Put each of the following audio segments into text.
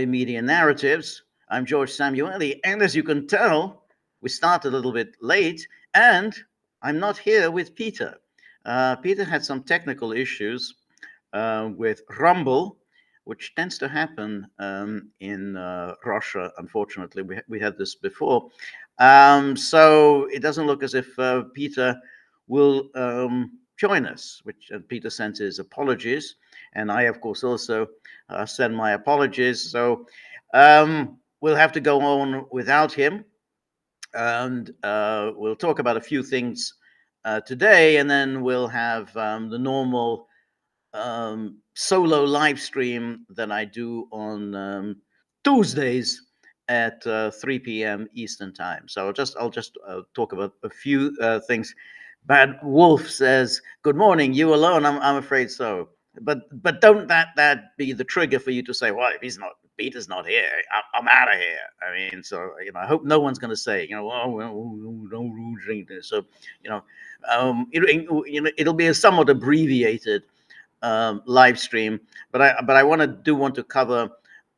Media Narratives. I'm George Samueli, and as you can tell, we started a little bit late, and I'm not here with Peter. Peter had some technical issues with Rumble, which tends to happen in Russia. Unfortunately, we had this before. So it doesn't look as if Peter will join us, which Peter sent his apologies. And I, of course, also send my apologies. So we'll have to go on without him. And we'll talk about a few things today, and then we'll have the normal solo live stream that I do on Tuesdays at 3 p.m. Eastern time. So I'll just talk about a few things. Bad Wolf says, "Good morning. You alone? I'm afraid so. But don't that be the trigger for you to say, well, if he's not, Peter's not here, I'm out of here. I mean, so I hope no one's going to say, oh, well, don't drink this. So it'll be a somewhat abbreviated live stream, but I want to cover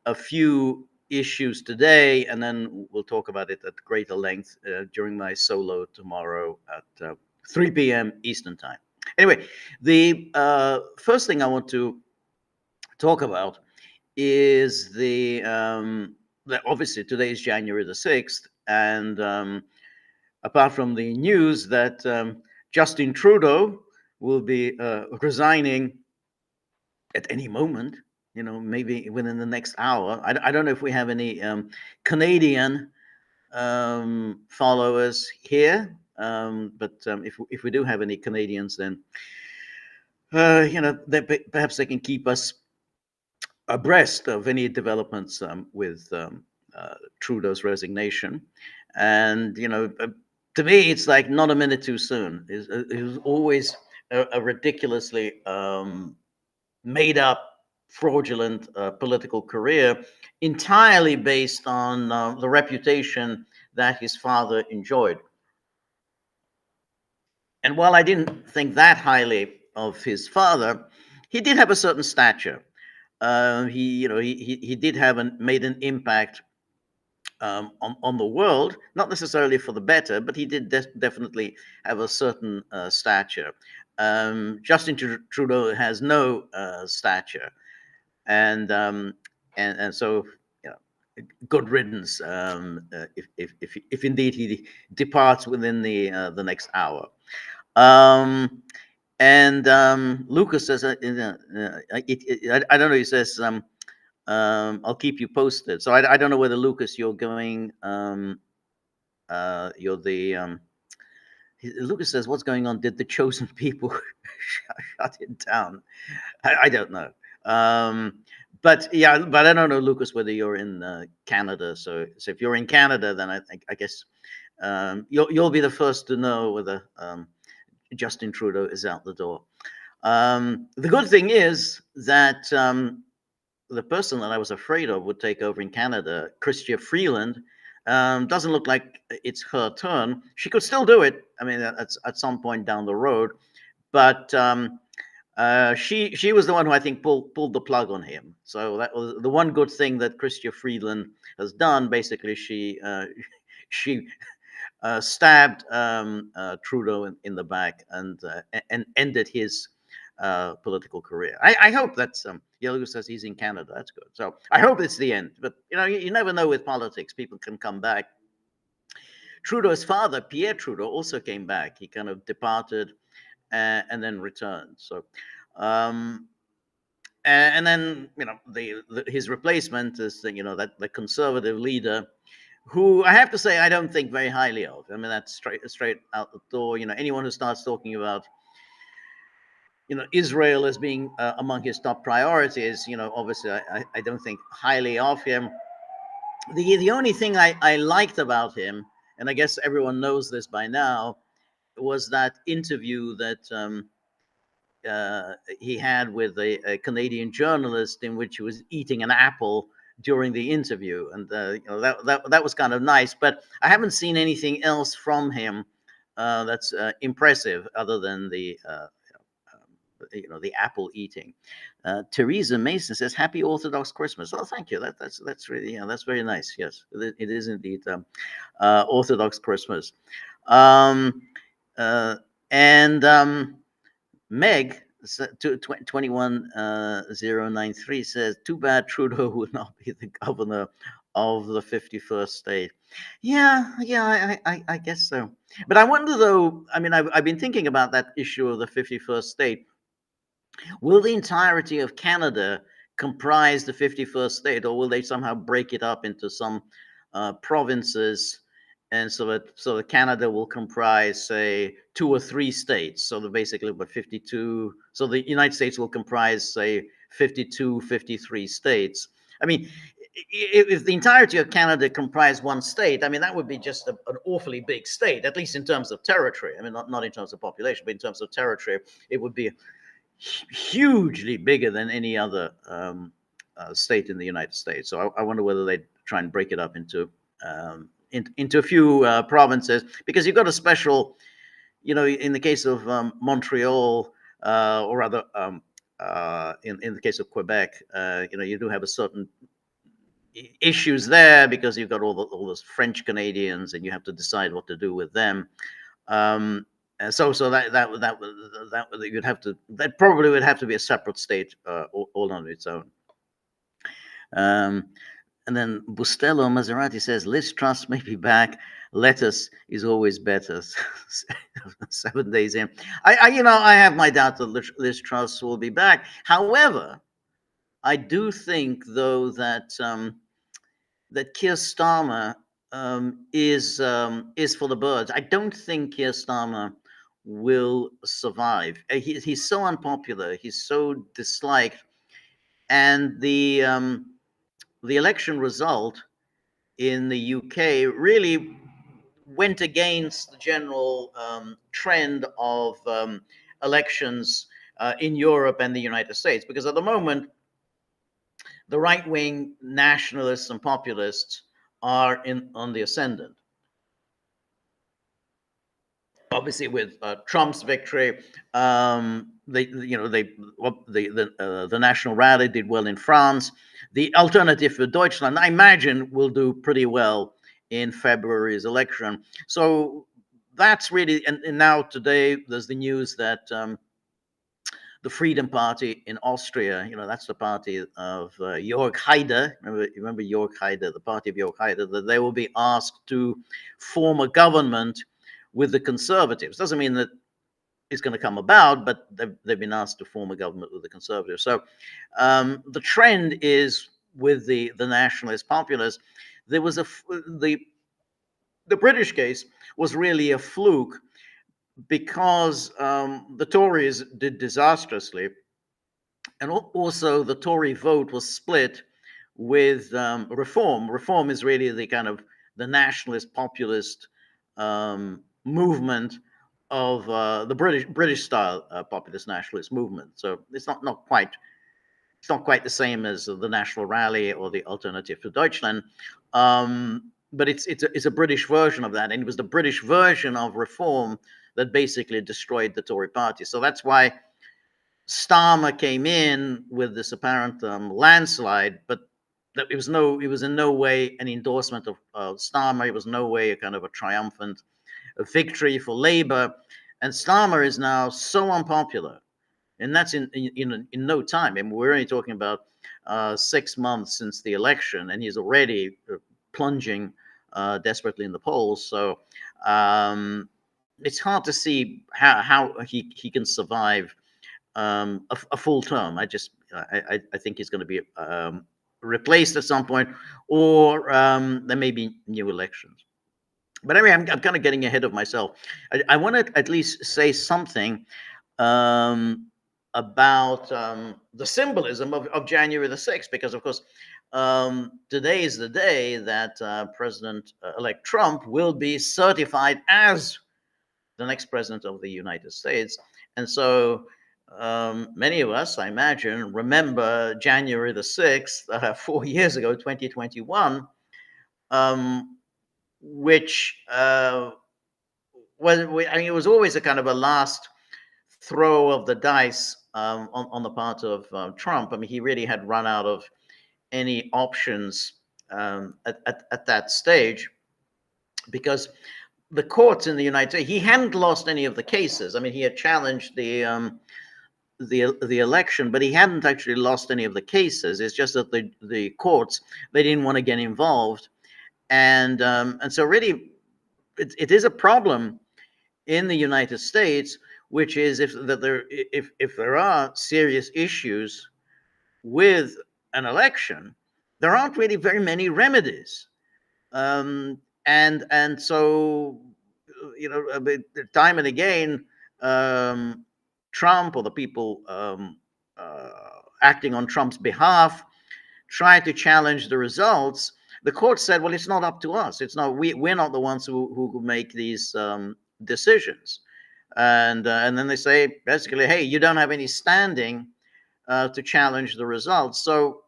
a few issues today, and then we'll talk about it at greater length during my solo tomorrow at 3 p.m. Eastern time. Anyway, the first thing I want to talk about is obviously today is January the 6th, and apart from the news that Justin Trudeau will be resigning at any moment, maybe within the next hour. I don't know if we have any Canadian followers here, but if we do have any Canadians, then perhaps they can keep us abreast of any developments with Trudeau's resignation. And to me, it's like not a minute too soon. It was always a ridiculously made up, fraudulent political career, entirely based on the reputation that his father enjoyed. And while I didn't think that highly of his father, he did have a certain stature. He did have made an impact on the world, not necessarily for the better, but he did definitely have a certain stature. Justin Trudeau has no stature, and so good riddance if indeed he departs within the next hour. And Lucas says, I don't know. He says, I'll keep you posted. So I don't know whether Lucas, you're going. You're the. Lucas says, "What's going on? Did the chosen people shut it down?" I don't know. But I don't know, Lucas, whether you're in Canada. So if you're in Canada, then I guess you'll be the first to know whether Justin Trudeau is out the door. The good thing is that the person that I was afraid of would take over in Canada, Chrystia Freeland, doesn't look like it's her turn. She could still do it. I mean, at some point down the road, but she was the one who I think pulled the plug on him. So that was the one good thing that Chrystia Freeland has done. Basically, she stabbed Trudeau in the back and ended his political career. I hope that's Yellow says he's in Canada. That's good. So I hope it's the end. But you never know with politics. People can come back. Trudeau's father, Pierre Trudeau, also came back. He kind of departed and then returned. So and then his replacement is that the conservative leader, who I have to say I don't think very highly of. I mean, that's straight out the door. Anyone who starts talking about Israel as being among his top priorities, obviously I don't think highly of him. The only thing I liked about him, and I guess everyone knows this by now, was that interview that he had with a Canadian journalist in which he was eating an apple during the interview, and that was kind of nice. But I haven't seen anything else from him that's impressive, other than the the apple eating. Teresa Mason says, "Happy Orthodox Christmas." Oh, thank you. That's really, that's very nice. Yes, it is indeed Orthodox Christmas. Um, uh, and Meg 21093 says, "Too bad Trudeau would not be the governor of the 51st state." Yeah, I guess so. But I wonder though. I mean, I've been thinking about that issue of the 51st state. Will the entirety of Canada comprise the 51st state, or will they somehow break it up into some provinces, and so that Canada will comprise, say, 2 or 3 states? So that basically, but 52. So the United States will comprise, say, 52, 53 states. I mean, if the entirety of Canada comprised one state, I mean, that would be just an awfully big state, at least in terms of territory. I mean, not in terms of population, but in terms of territory, it would be hugely bigger than any other state in the United States. So I wonder whether they try and break it up into a few provinces, because you've got a special, in the case of Montreal, or rather, in the case of Quebec, you do have a certain issues there, because you've got all those French Canadians, and you have to decide what to do with them. So that you'd have to, that probably would have to be a separate state, all on its own. And then Bustelo Maserati says, "Liz Truss may be back. Lettuce is always better." 7 days in, I have my doubt that Liz Truss will be back. However, I do think though that Keir Starmer is for the birds. I don't think Keir Starmer will survive. He's so unpopular. He's so disliked, and the election result in the UK really went against the general trend of elections in Europe and the United States, because at the moment the right-wing nationalists and populists are on the ascendant. Obviously, with Trump's victory, the National Rally did well in France. The Alternative for Deutschland, I imagine, will do pretty well in February's election. So that's really, and now today there's the news that the Freedom Party in Austria, that's the party of Jörg Haider. Remember Jörg Haider, the party of Jörg Haider, that they will be asked to form a government with the Conservatives. Doesn't mean that it's going to come about, but they've been asked to form a government with the Conservatives. So the trend is with the nationalist populists. There was the British case was really a fluke, because the Tories did disastrously, and also the Tory vote was split with Reform. Reform is really the kind of the nationalist populist movement of the British style populist nationalist movement. So it's not quite the same as the National Rally or the Alternative for Deutschland, but it's a British version of that, and it was the British version of Reform that basically destroyed the Tory party. So that's why Starmer came in with this apparent landslide, but it was in no way an endorsement of Starmer. It was no way a kind of a triumphant victory for Labour. And Starmer is now so unpopular, and that's in no time. I mean, we're only talking about 6 months since the election, and he's already plunging desperately in the polls. So it's hard to see how he can survive a full term. I think he's going to be replaced at some point, or there may be new elections. But anyway, I'm kind of getting ahead of myself. I want to at least say something about the symbolism of January the 6th, because of course today is the day that President-elect Trump will be certified as the next president of the United States. And so many of us, I imagine, remember January the 6th, 4 years ago, 2021, which it was always a kind of a last throw of the dice on the part of Trump. I mean, he really had run out of any options at that stage, because the courts in the United States, he hadn't lost any of the cases. I mean, he had challenged the election, but he hadn't actually lost any of the cases. It's just that the courts, they didn't want to get involved, and so really, it is a problem in the United States, which is if there are serious issues with an election, there aren't really very many remedies. And so, time and again, um, Trump or the people acting on Trump's behalf tried to challenge the results. The court said, "Well, it's not up to us. It's not we're not the ones who make these decisions." And then they say basically, "Hey, you don't have any standing to challenge the results." So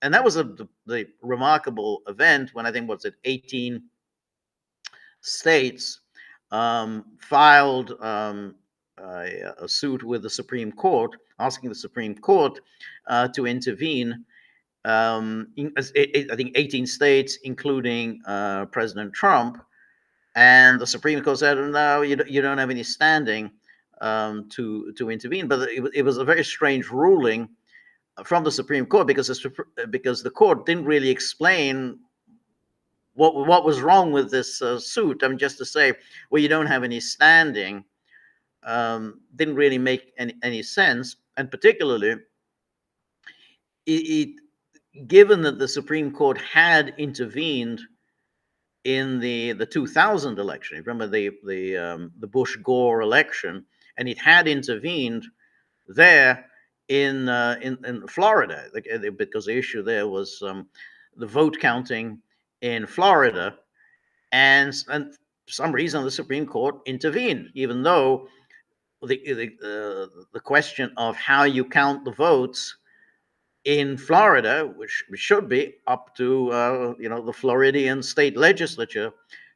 and that was the remarkable event when I think what's it 18 states filed a suit with the Supreme Court, asking the Supreme Court to intervene. I think 18 states, including President Trump, and the Supreme Court said, "No, you don't have any standing to intervene." But it was a very strange ruling from the Supreme Court, because the court didn't really explain what was wrong with this suit. I mean, just to say, well, you don't have any standing, didn't really make any sense. And particularly, it, given that the Supreme Court had intervened in the 2000 election, remember the Bush Gore election, and it had intervened there in Florida, because the issue there was the vote counting in Florida, and for some reason the Supreme Court intervened, even though the question of how you count the votes in Florida, which should be up to the Floridian state legislature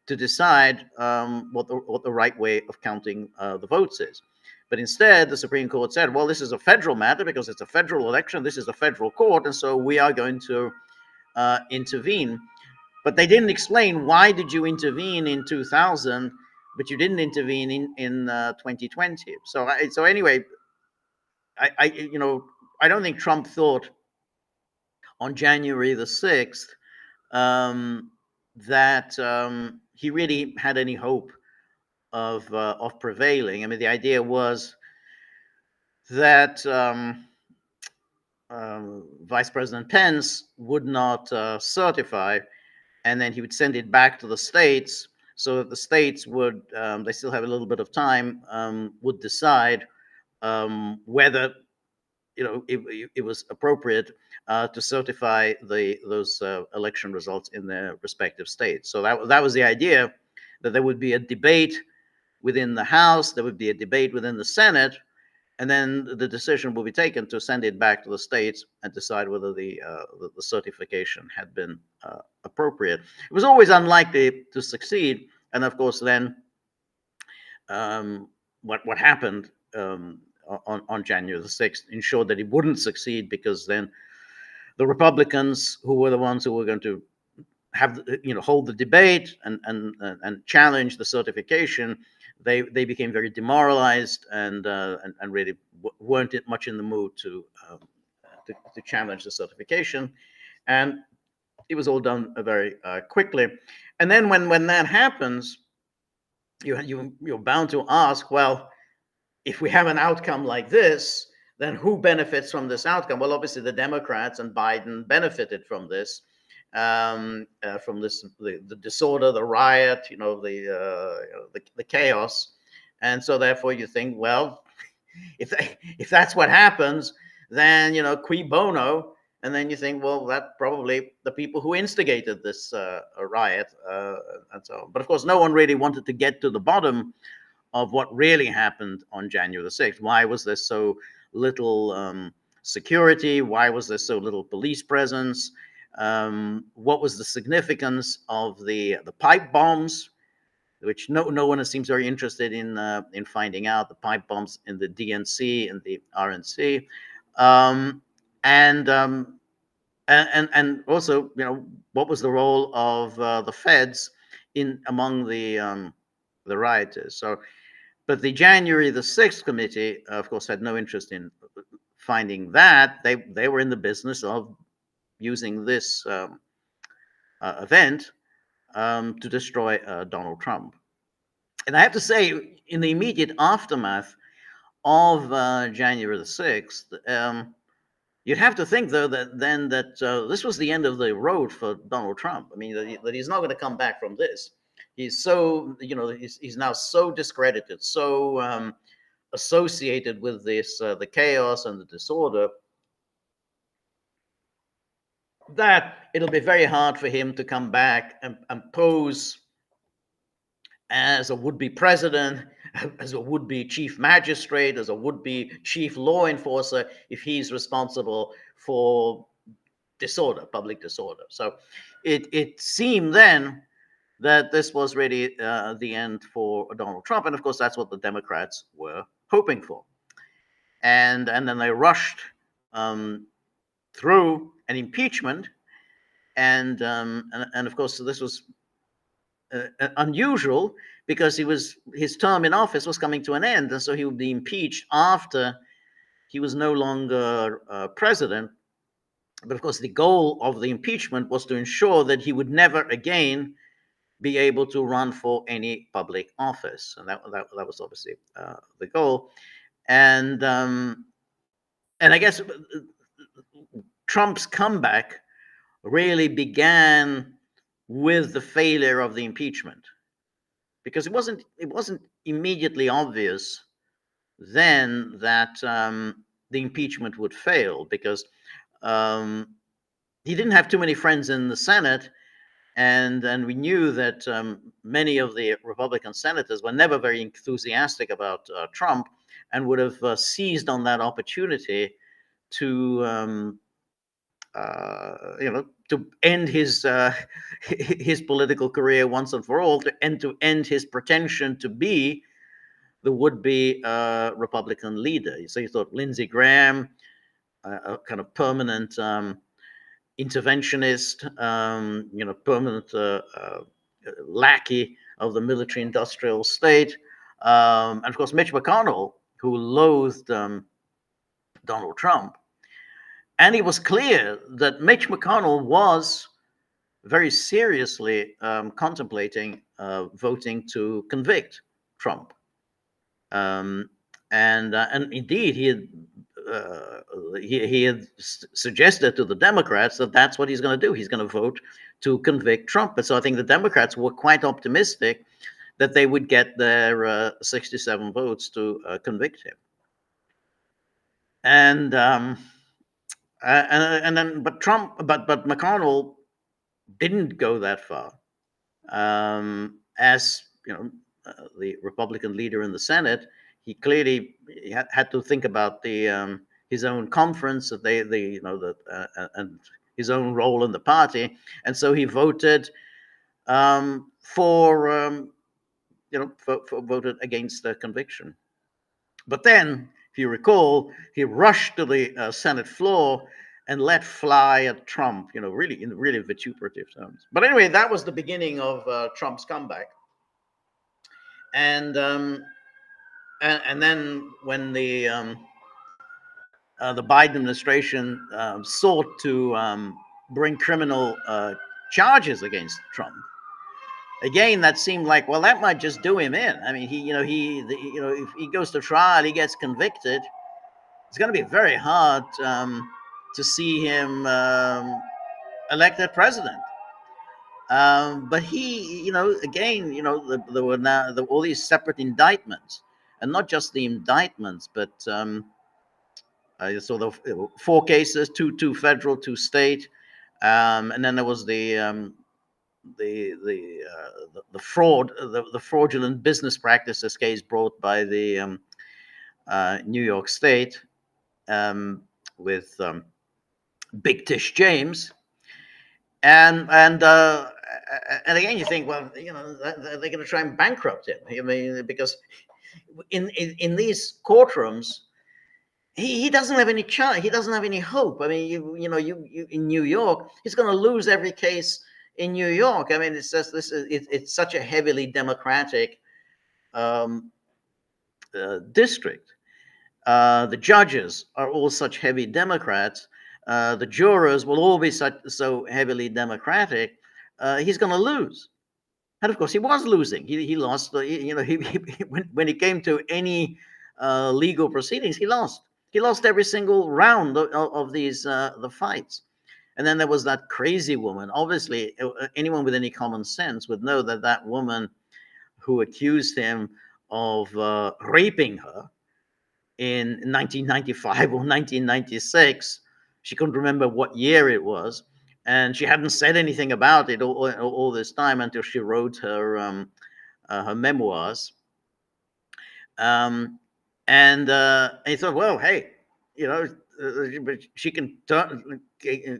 to decide what the right way of counting the votes is. But instead, the Supreme Court said, "Well, this is a federal matter because it's a federal election. This is a federal court, and so we are going to intervene." But they didn't explain, why did you intervene in 2000, but you didn't intervene in 2020. So anyway, I don't think Trump thought on January the 6th that he really had any hope of prevailing. I mean, the idea was that Vice President Pence would not certify, and then he would send it back to the states, so that the states would, they still have a little bit of time, would decide whether it was appropriate to certify those election results in their respective states. So that was the idea, that there would be a debate within the House, there would be a debate within the Senate, and then the decision will be taken to send it back to the states and decide whether the certification had been appropriate. It was always unlikely to succeed, and of course, then what happened on January the 6th ensured that it wouldn't succeed, because then the Republicans, who were the ones who were going to have hold the debate and challenge the certification, they became very demoralized and really weren't much in the mood to challenge the certification, and it was all done very quickly. And then when that happens, you're bound to ask, well, if we have an outcome like this, then who benefits from this outcome? Well, obviously the Democrats and Biden benefited from this, the disorder, the riot, the chaos, and so therefore you think, well, if that's what happens, then cui bono, and then you think, well, that probably the people who instigated this riot, and so on. But of course, no one really wanted to get to the bottom of what really happened on January the 6th. Why was there so little security? Why was there so little police presence? What was the significance of the pipe bombs which no one seems very interested in finding out, the pipe bombs in the DNC and the RNC, um, and and also, what was the role of the feds in among the rioters. So, but the January the 6th committee, of course, had no interest in finding that. They were in the business of using this event to destroy Donald Trump. And I have to say, in the immediate aftermath of January the 6th, you'd have to think, though, that this was the end of the road for Donald Trump. I mean, that he's not going to come back from this. He's so, he's now so discredited, so associated with this, the chaos and the disorder, that it'll be very hard for him to come back and pose as a would-be president, as a would-be chief magistrate, as a would-be chief law enforcer, if he's responsible for disorder, public disorder. So it seemed then that this was really the end for Donald Trump, and of course that's what the Democrats were hoping for. And then they rushed through an impeachment, and of course this was unusual because his term in office was coming to an end, and so he would be impeached after he was no longer president. But of course, the goal of the impeachment was to ensure that he would never again be able to run for any public office, and that was obviously the goal. And I guess Trump's comeback really began with the failure of the impeachment, because it wasn't immediately obvious then that the impeachment would fail, because he didn't have too many friends in the Senate, and we knew that many of the Republican senators were never very enthusiastic about Trump, and would have seized on that opportunity to to end his his political career once and for all, to end his pretension to be the would-be Republican leader. So you thought Lindsey Graham, a kind of permanent interventionist, permanent lackey of the military-industrial state, and of course Mitch McConnell, who loathed Donald Trump. And it was clear that Mitch McConnell was very seriously contemplating voting to convict Trump. And indeed, he had suggested to the Democrats that that's what he's going to do. He's going to vote to convict Trump. And so I think the Democrats were quite optimistic that they would get their 67 votes to convict him. And then, but McConnell didn't go that far. As the Republican leader in the Senate, he clearly had to think about the his own conference, that and his own role in the party, and so he voted for voted against the conviction. But then, if you recall, he rushed to the Senate floor and let fly at Trump, really in really vituperative terms. But anyway, that was the beginning of Trump's comeback. And then when the Biden administration sought to bring criminal charges against Trump, again, that seemed like, well, that might just do him in. I mean, if he goes to trial, he gets convicted, it's going to be very hard to see him elected president. But he, again, there were now all these separate indictments, and not just the indictments, but so the 4 cases, two federal, 2 state, and then there was the fraud, the fraudulent business practices case brought by the New York State with Big Tish James, and and again, you think, well, they're going to try and bankrupt him. I mean, because in these courtrooms, he doesn't have any chance. He doesn't have any hope. I mean, you in New York, he's going to lose every case in New York. I mean, it's just it's such a heavily Democratic um, district. The judges are all such heavy Democrats. The jurors will all be so heavily Democratic. He's going to lose. And of course, he was losing. He lost. When it came to any legal proceedings, he lost. He lost every single round of these the fights. And then there was that crazy woman. Obviously, anyone with any common sense would know that that woman who accused him of raping her in 1995 or 1996. She couldn't remember what year it was, and she hadn't said anything about it all this time until she wrote her memoirs. And he thought, well, hey, she can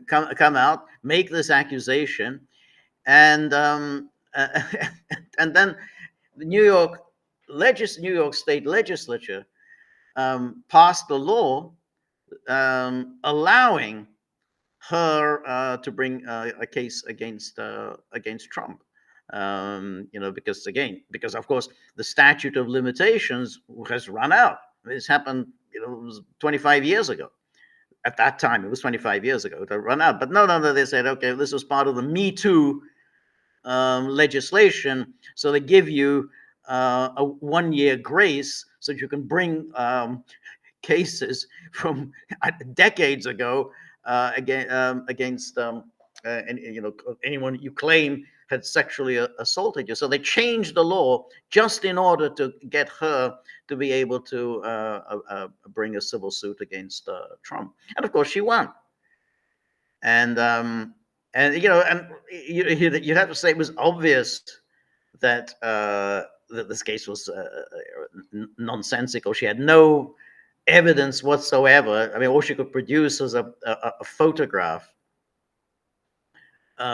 come out, make this accusation, and and then the New York State Legislature passed a law allowing her to bring a case against Trump. Because of course the statute of limitations has run out. This happened, it was 25 years ago. At that time, it was 25 years ago to run out. But no, they said, okay, this was part of the Me Too legislation, so they give you a 1 year grace so you can bring cases from decades ago against anyone you claim had sexually assaulted you. So they changed the law just in order to get her to be able to bring a civil suit against Trump, and of course she won. And you'd have to say it was obvious that that this case was nonsensical. She had no evidence whatsoever. I mean, all she could produce was a photograph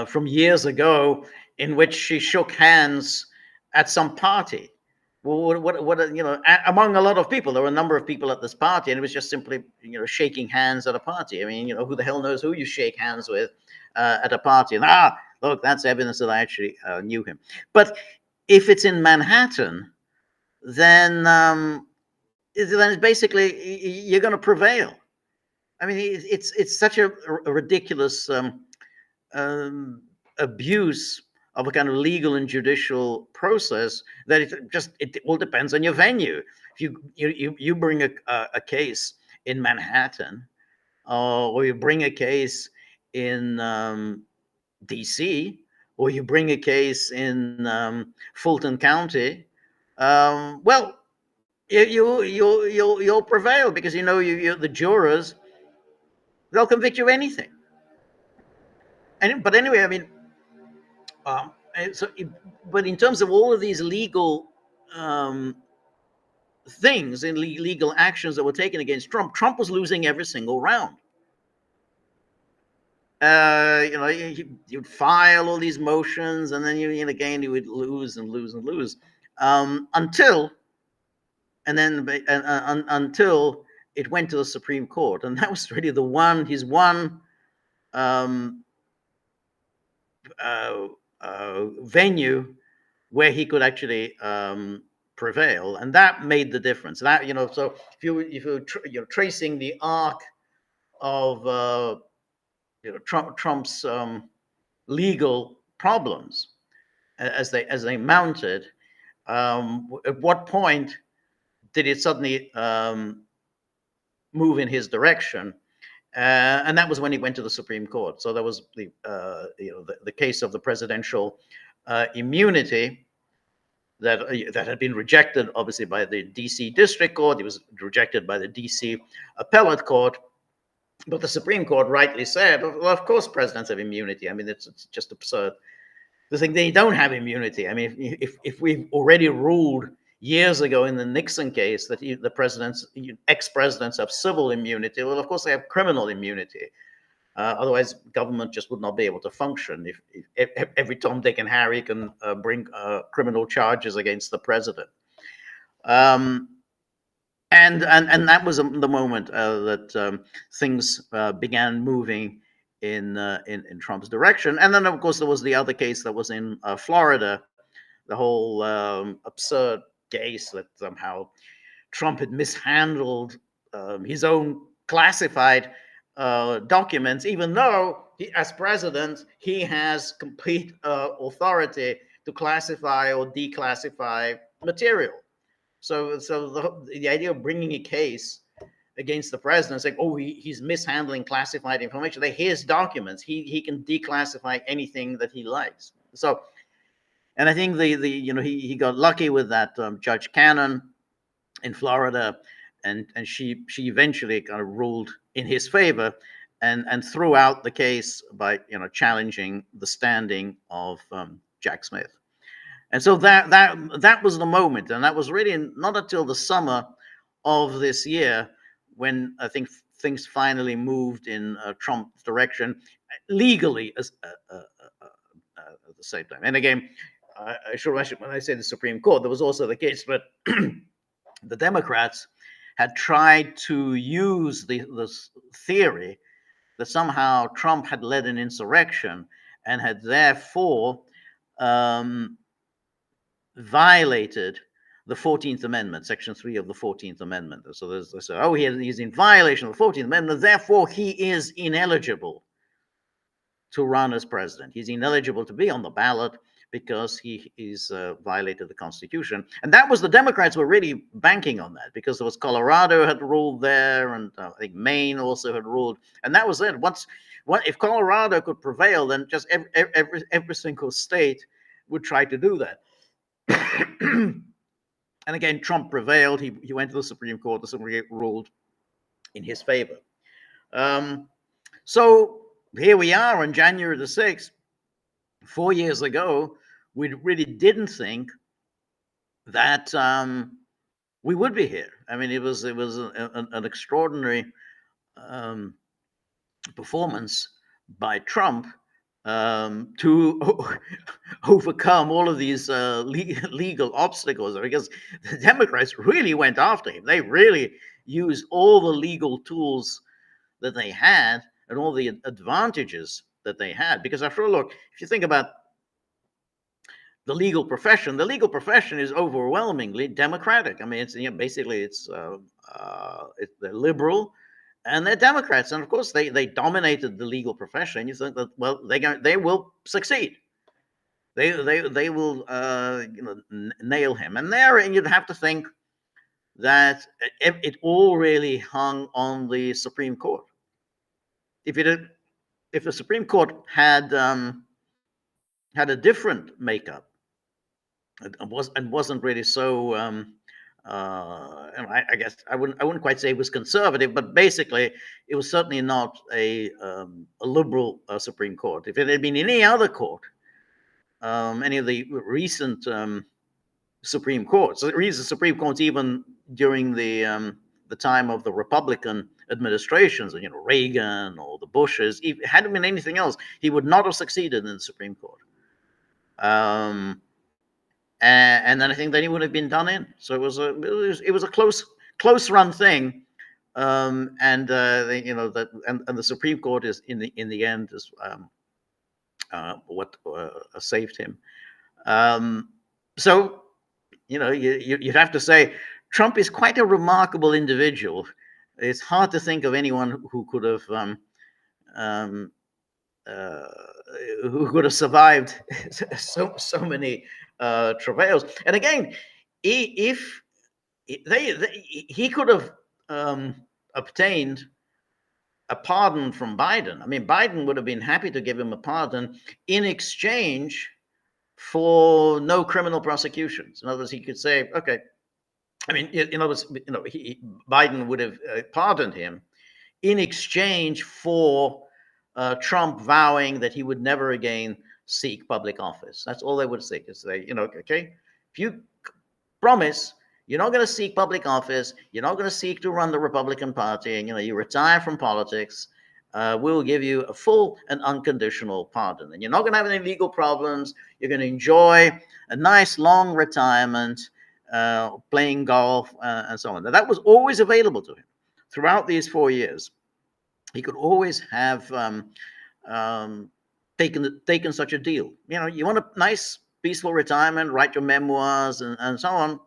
from years ago in which she shook hands at some party. Well, among a lot of people, there were a number of people at this party, and it was just simply, shaking hands at a party. I mean, who the hell knows who you shake hands with at a party? And look, that's evidence that I actually knew him. But if it's in Manhattan, then basically you're going to prevail. I mean, it's such a ridiculous abuse of a kind of legal and judicial process that it all depends on your venue. If you bring a case in Manhattan, or you bring a case in DC, or you bring a case in Fulton County, well, you'll prevail because the jurors, they'll convict you of anything. But anyway, I mean, but in terms of all of these legal things and legal actions that were taken against Trump was losing every single round. You'd file all these motions, and then again you would lose and lose and lose until it went to the Supreme Court, and that was really his one venue where he could actually prevail, and that made the difference. That so if you're tracing the arc of Trump's legal problems as they mounted, at what point did it suddenly move in his direction? And that was when he went to the Supreme Court. So there was the case of the presidential immunity that had been rejected, obviously, by the D.C. District Court. It was rejected by the D.C. Appellate Court. But the Supreme Court rightly said, well, of course presidents have immunity. I mean, it's just absurd to think they don't have immunity. I mean, if we've already ruled years ago in the Nixon case that the ex-presidents have civil immunity, well, of course they have criminal immunity. Otherwise, government just would not be able to function if every Tom, Dick, and Harry can bring criminal charges against the president. Um, and that was the moment that things began moving in Trump's direction. And then, of course, there was the other case that was in Florida, the whole absurd case that somehow Trump had mishandled his own classified documents, even though as president, he has complete authority to classify or declassify material. So the idea of bringing a case against the president, saying, "Oh, he's mishandling classified information," they're his documents. He can declassify anything that he likes. So, and I think he got lucky with that Judge Cannon in Florida, and she eventually kind of ruled in his favor, and threw out the case by challenging the standing of Jack Smith. And so that was the moment, and that was really not until the summer of this year when I think things finally moved in Trump's direction legally at the same time. And again, I should mention, when I say the Supreme Court, there was also the case that the Democrats had tried to use this theory that somehow Trump had led an insurrection and had therefore violated the 14th Amendment, Section 3 of the 14th Amendment. So they say, oh, he's in violation of the 14th Amendment, therefore he is ineligible to run as president. He's ineligible to be on the ballot because he is violated the Constitution. And that was, the Democrats were really banking on that, because there was Colorado had ruled there, and I think Maine also had ruled. And that was it. If Colorado could prevail, then just every single state would try to do that. And again, Trump prevailed. He went to the Supreme Court. The Supreme Court ruled in his favor. So here we are on January the 6th. 4 years ago, we really didn't think that we would be here. I mean, it was an extraordinary performance by Trump to overcome all of these legal obstacles, because the Democrats really went after him. They really used all the legal tools that they had and all the advantages that they had. Because after all, look, if you think about the legal profession is overwhelmingly Democratic. I mean, it's basically they're liberal and they're Democrats, and of course they dominated the legal profession. You think that, well, they will succeed. They will nail him, and you'd have to think that it all really hung on the Supreme Court. If the Supreme Court had a different makeup, and wasn't really so I guess I wouldn't quite say it was conservative, but basically it was certainly not a liberal Supreme Court. If it had been any other court, any of the recent Supreme Courts, recent Supreme Courts, even during the time of the Republican administrations, Reagan or the Bushes, if it hadn't been anything else, he would not have succeeded in the Supreme Court. And then I think that he would have been done in. So it was a close run thing, and the Supreme Court is in the end is what saved him. So you'd have to say Trump is quite a remarkable individual. It's hard to think of anyone who could have survived so many travails. And again, if he could have obtained a pardon from Biden, I mean, Biden would have been happy to give him a pardon in exchange for no criminal prosecutions. In other words, he could say, okay, I mean, in other words, Biden would have pardoned him in exchange for Trump vowing that he would never again seek public office. That's all they would say. Is say, okay, if you promise you're not going to seek public office, you're not going to seek to run the Republican Party, and you retire from politics, we'll give you a full and unconditional pardon. And you're not going to have any legal problems. You're going to enjoy a nice long retirement, playing golf, and so on. That was always available to him throughout these 4 years. He could always have um, taken such a deal. You know, you want a nice, peaceful retirement, write your memoirs, and so on.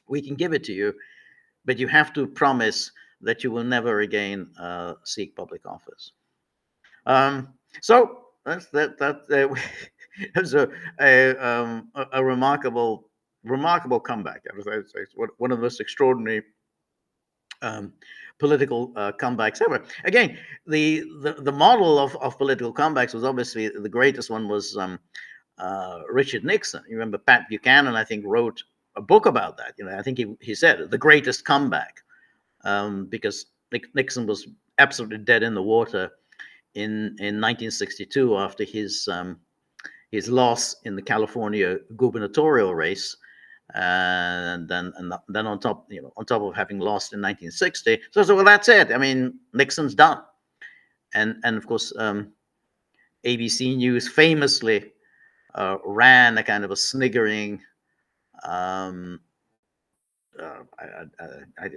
We can give it to you, but you have to promise that you will never again seek public office. So that was a remarkable comeback. It's one of the most extraordinary um, political comebacks ever. Again, the model of political comebacks was obviously the greatest one was Richard Nixon. You remember Pat Buchanan, I think, wrote a book about that. You know, I think he said the greatest comeback because Nixon was absolutely dead in the water in 1962 after his loss in the California gubernatorial race, and then on top of having lost in 1960, so well, that's it. I mean, Nixon's done, and of course, ABC News famously ran a kind of a sniggering um, a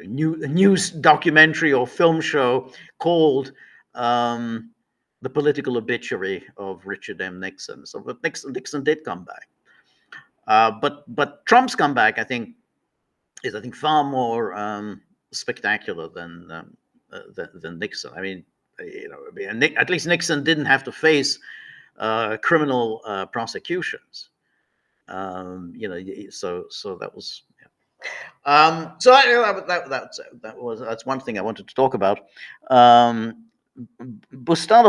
news documentary or film show called The Political Obituary of Richard M. Nixon. So, but Nixon did come back. But Trump's comeback, I think, is far more spectacular than Nixon. I mean, at least Nixon didn't have to face criminal prosecutions. So that was. That's one thing I wanted to talk about. Bustallo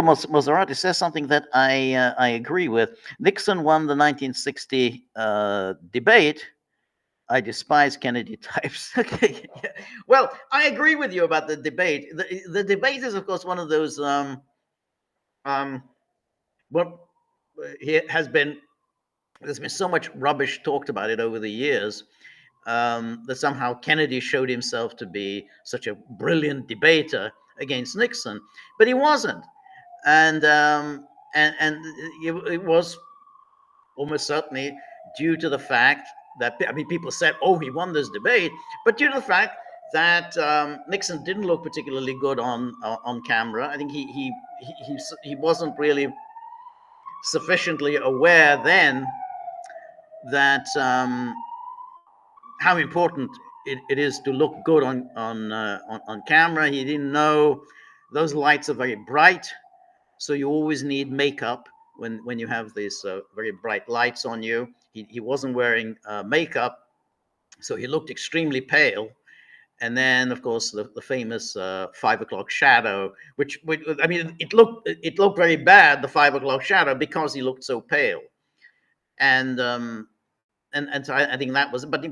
Maserati says something that I agree with. Nixon won the 1960 debate. I despise Kennedy types. Okay, yeah. Well, I agree with you about the debate. The debate is, of course, one of those. What has been there's been so much rubbish talked about it over the years that somehow Kennedy showed himself to be such a brilliant debater against Nixon, but he wasn't, and it was almost certainly due to the fact that people said, "Oh, he won this debate," but due to the fact that Nixon didn't look particularly good on camera. I think he wasn't really sufficiently aware then that how important it is to look good on camera. He didn't know those lights are very bright, so you always need makeup when you have these very bright lights on you. He wasn't wearing makeup, so he looked extremely pale. And then, of course, the famous 5 o'clock shadow, which I mean, it looked very bad, the 5 o'clock shadow, because he looked so pale. And so I think that was, but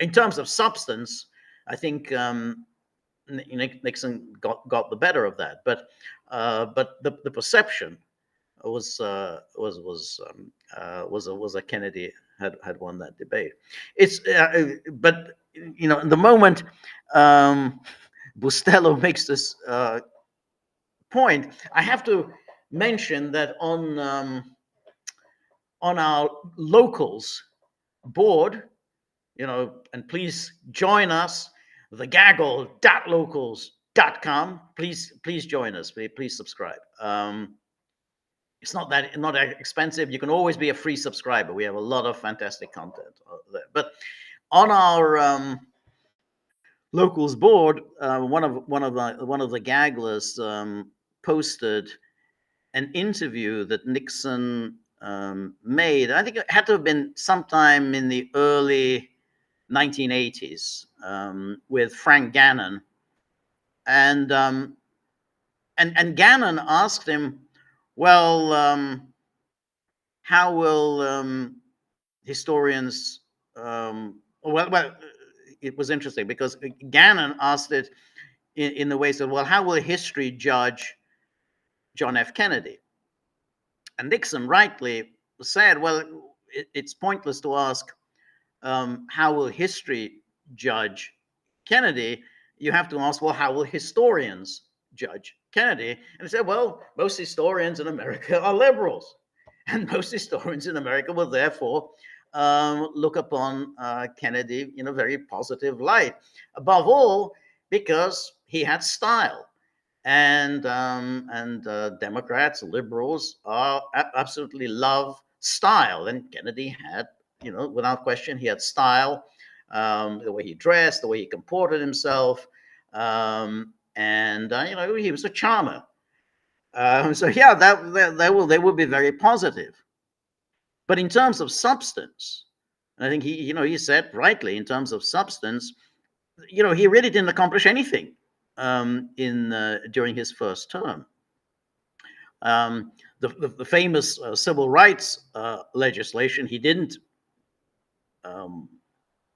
in terms of substance, I think Nixon got the better of that. But the perception was a Kennedy had won that debate. It's but the moment Bustello makes this point, I have to mention that on our locals board, and please join us, the Gaggle.locals.com. Please join us. Please subscribe. It's not that expensive. You can always be a free subscriber. We have a lot of fantastic content there. But on our locals board, one of the Gagglers posted an interview that Nixon made. I think it had to have been sometime in the early 1980s with Frank Gannon, and Gannon asked him, well, how will historians? Well, it was interesting because Gannon asked it in the way said, well, how will history judge John F. Kennedy? And Nixon rightly said, well, it's pointless to ask how will history judge Kennedy. You have to ask, well, how will historians judge Kennedy. And he said, well, most historians in America are liberals, and most historians in America will therefore look upon Kennedy in a very positive light. Above all, because he had style, and Democrats, liberals, absolutely love style, and Kennedy had, without question, he had style, the way he dressed, the way he comported himself, and he was a charmer. So yeah, they will be very positive. But in terms of substance, and I think he said rightly, in terms of substance, he really didn't accomplish anything in during his first term. The famous civil rights legislation, he didn't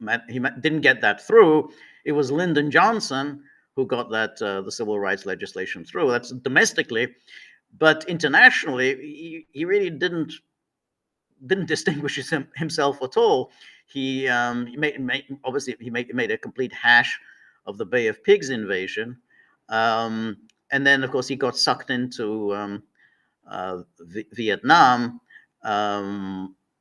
didn't get that through. It was Lyndon Johnson who got that the civil rights legislation through. That's domestically, but internationally, he really didn't distinguish himself at all. He obviously made a complete hash of the Bay of Pigs invasion, and then of course he got sucked into Vietnam,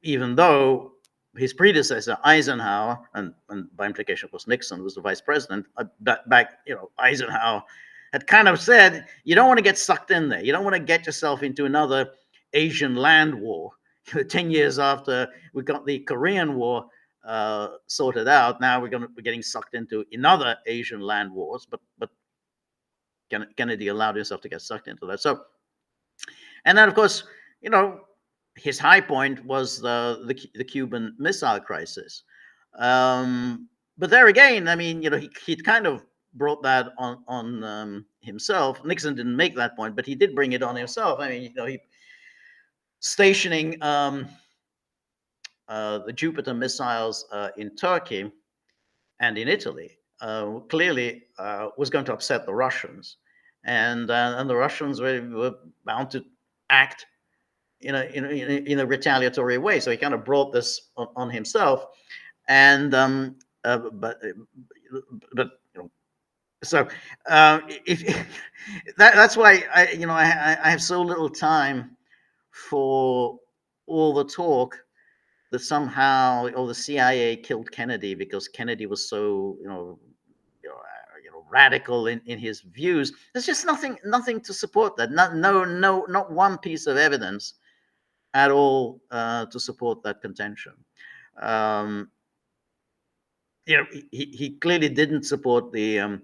even though his predecessor Eisenhower, and by implication of course Nixon was the vice president back, Eisenhower had kind of said, you don't want to get sucked in there. You don't want to get yourself into another Asian land war. 10 years after we got the Korean War sorted out, now we're getting sucked into another Asian land wars. But Kennedy allowed himself to get sucked into that. So, and then of course, his high point was the Cuban Missile Crisis. But there again, I mean, he'd kind of brought that on himself. Nixon didn't make that point, but he did bring it on himself. I mean, he stationing the Jupiter missiles in Turkey and in Italy clearly was going to upset the Russians, and the Russians were bound to act in a retaliatory way. So he kind of brought this on himself, and so if that's why I have so little time for all the talk that somehow the CIA killed Kennedy because Kennedy was so radical in his views. There's just nothing to support that. Not one piece of evidence at all to support that contention. He clearly didn't support the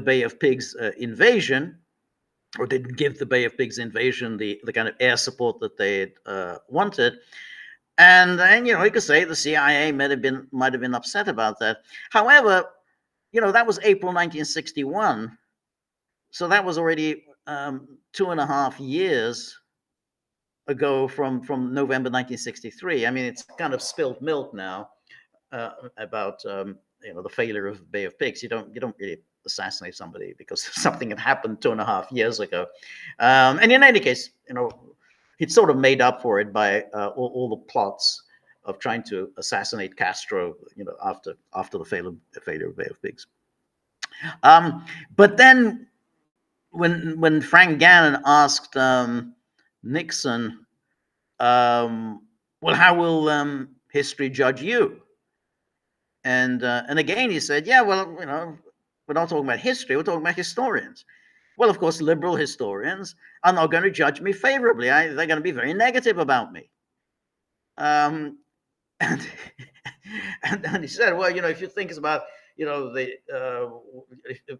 Bay of Pigs invasion, or didn't give the Bay of Pigs invasion the kind of air support that they wanted. And you could say the CIA might have been upset about that. However, that was April 1961, so that was already 2.5 years ago from November 1963. I mean, it's kind of spilled milk now about the failure of the Bay of Pigs. You don't really assassinate somebody because something had happened 2.5 years ago. And in any case, he'd sort of made up for it by all the plots of trying to assassinate Castro, after the failure of Bay of Pigs. But then, when Frank Gannon asked Nixon, well, how will history judge you? And again he said, yeah, well, we're not talking about history, we're talking about historians. Well, of course, liberal historians are not going to judge me favorably. They're going to be very negative about me. And he said, well, if you think about,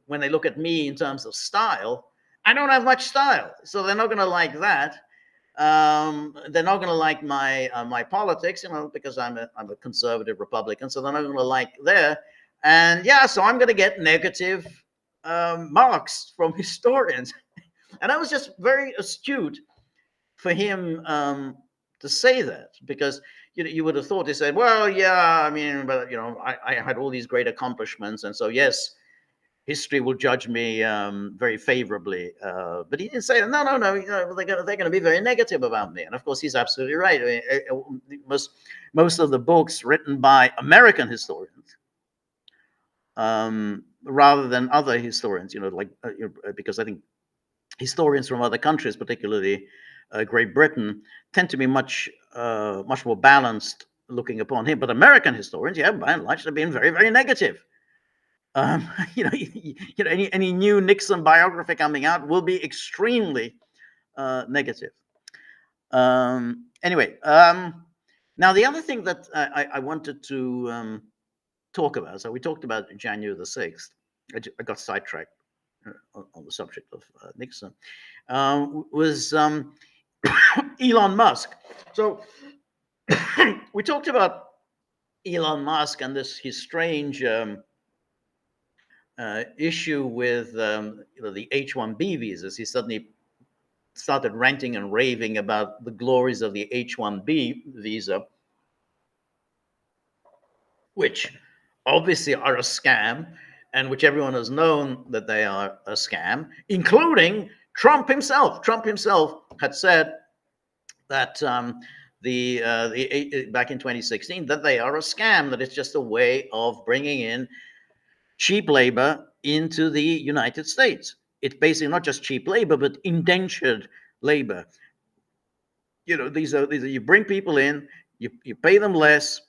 when they look at me in terms of style, I don't have much style, so they're not going to like that. They're not going to like my politics, because I'm a conservative Republican, so they're not going to like there. And yeah, so I'm going to get negative marks from historians. And that was just very astute for him to say that, because you would have thought he said, well, yeah, I mean, but I had all these great accomplishments, and so yes, history will judge me very favorably. But he didn't say, no, they're going to be very negative about me. And of course, he's absolutely right. I mean, most of the books written by American historians rather than other historians, like because I think historians from other countries, particularly Great Britain, tend to be much more balanced looking upon him. But American historians, yeah, by and large, have been very, very negative. Um, any new Nixon biography coming out will be extremely negative. Anyway, now the other thing that I wanted to talk about. So we talked about January the 6th. I got sidetracked on the subject of Nixon. Was Elon Musk. So we talked about Elon Musk and his strange issue with the H-1B visas. He suddenly started ranting and raving about the glories of the H-1B visa, which obviously are a scam, and which everyone has known that they are a scam, including Trump himself. Trump himself had said that back in 2016 that they are a scam, that it's just a way of bringing in cheap labor into the United States. It's basically not just cheap labor, but indentured labor. These are you bring people in, you pay them less.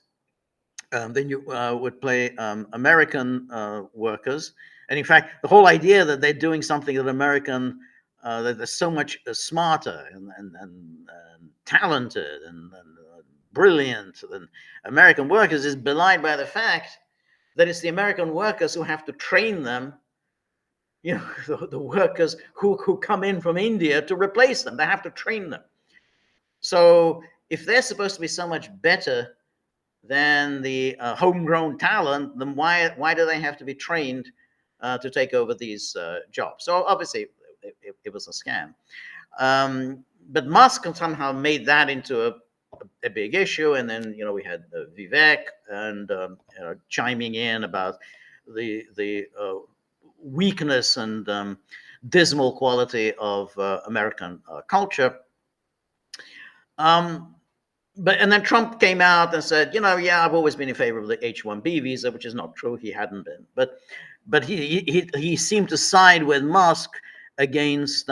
Then you would play American workers. And in fact, the whole idea that they're doing something that they're so much smarter and talented and brilliant than American workers is belied by the fact that it's the American workers who have to train them, the workers who come in from India to replace them. They have to train them. So if they're supposed to be so much better than the homegrown talent, then why do they have to be trained to take over these jobs? So obviously, it was a scam. But Musk somehow made that into a big issue, and then we had Vivek and chiming in about the weakness and dismal quality of American culture. And then Trump came out and said, yeah, I've always been in favor of the H-1B visa, which is not true. He hadn't been, but he seemed to side with Musk against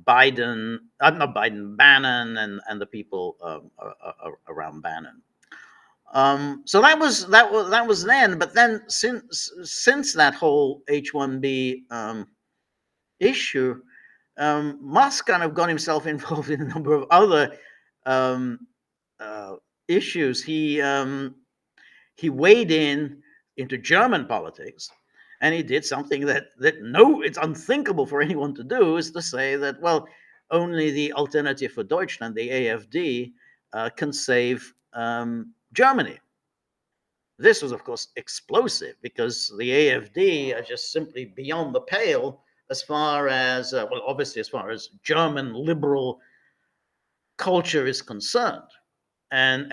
Biden, not Biden, Bannon, and the people around Bannon. So that was then. But then since that whole H-1B issue, Musk kind of got himself involved in a number of other issues. He weighed into German politics, and he did something that it's unthinkable for anyone to do, is to say that, well, only the Alternative for Deutschland, the AfD, can save Germany. This was, of course, explosive, because the AfD are just simply beyond the pale as far as, obviously as far as German liberal culture is concerned. And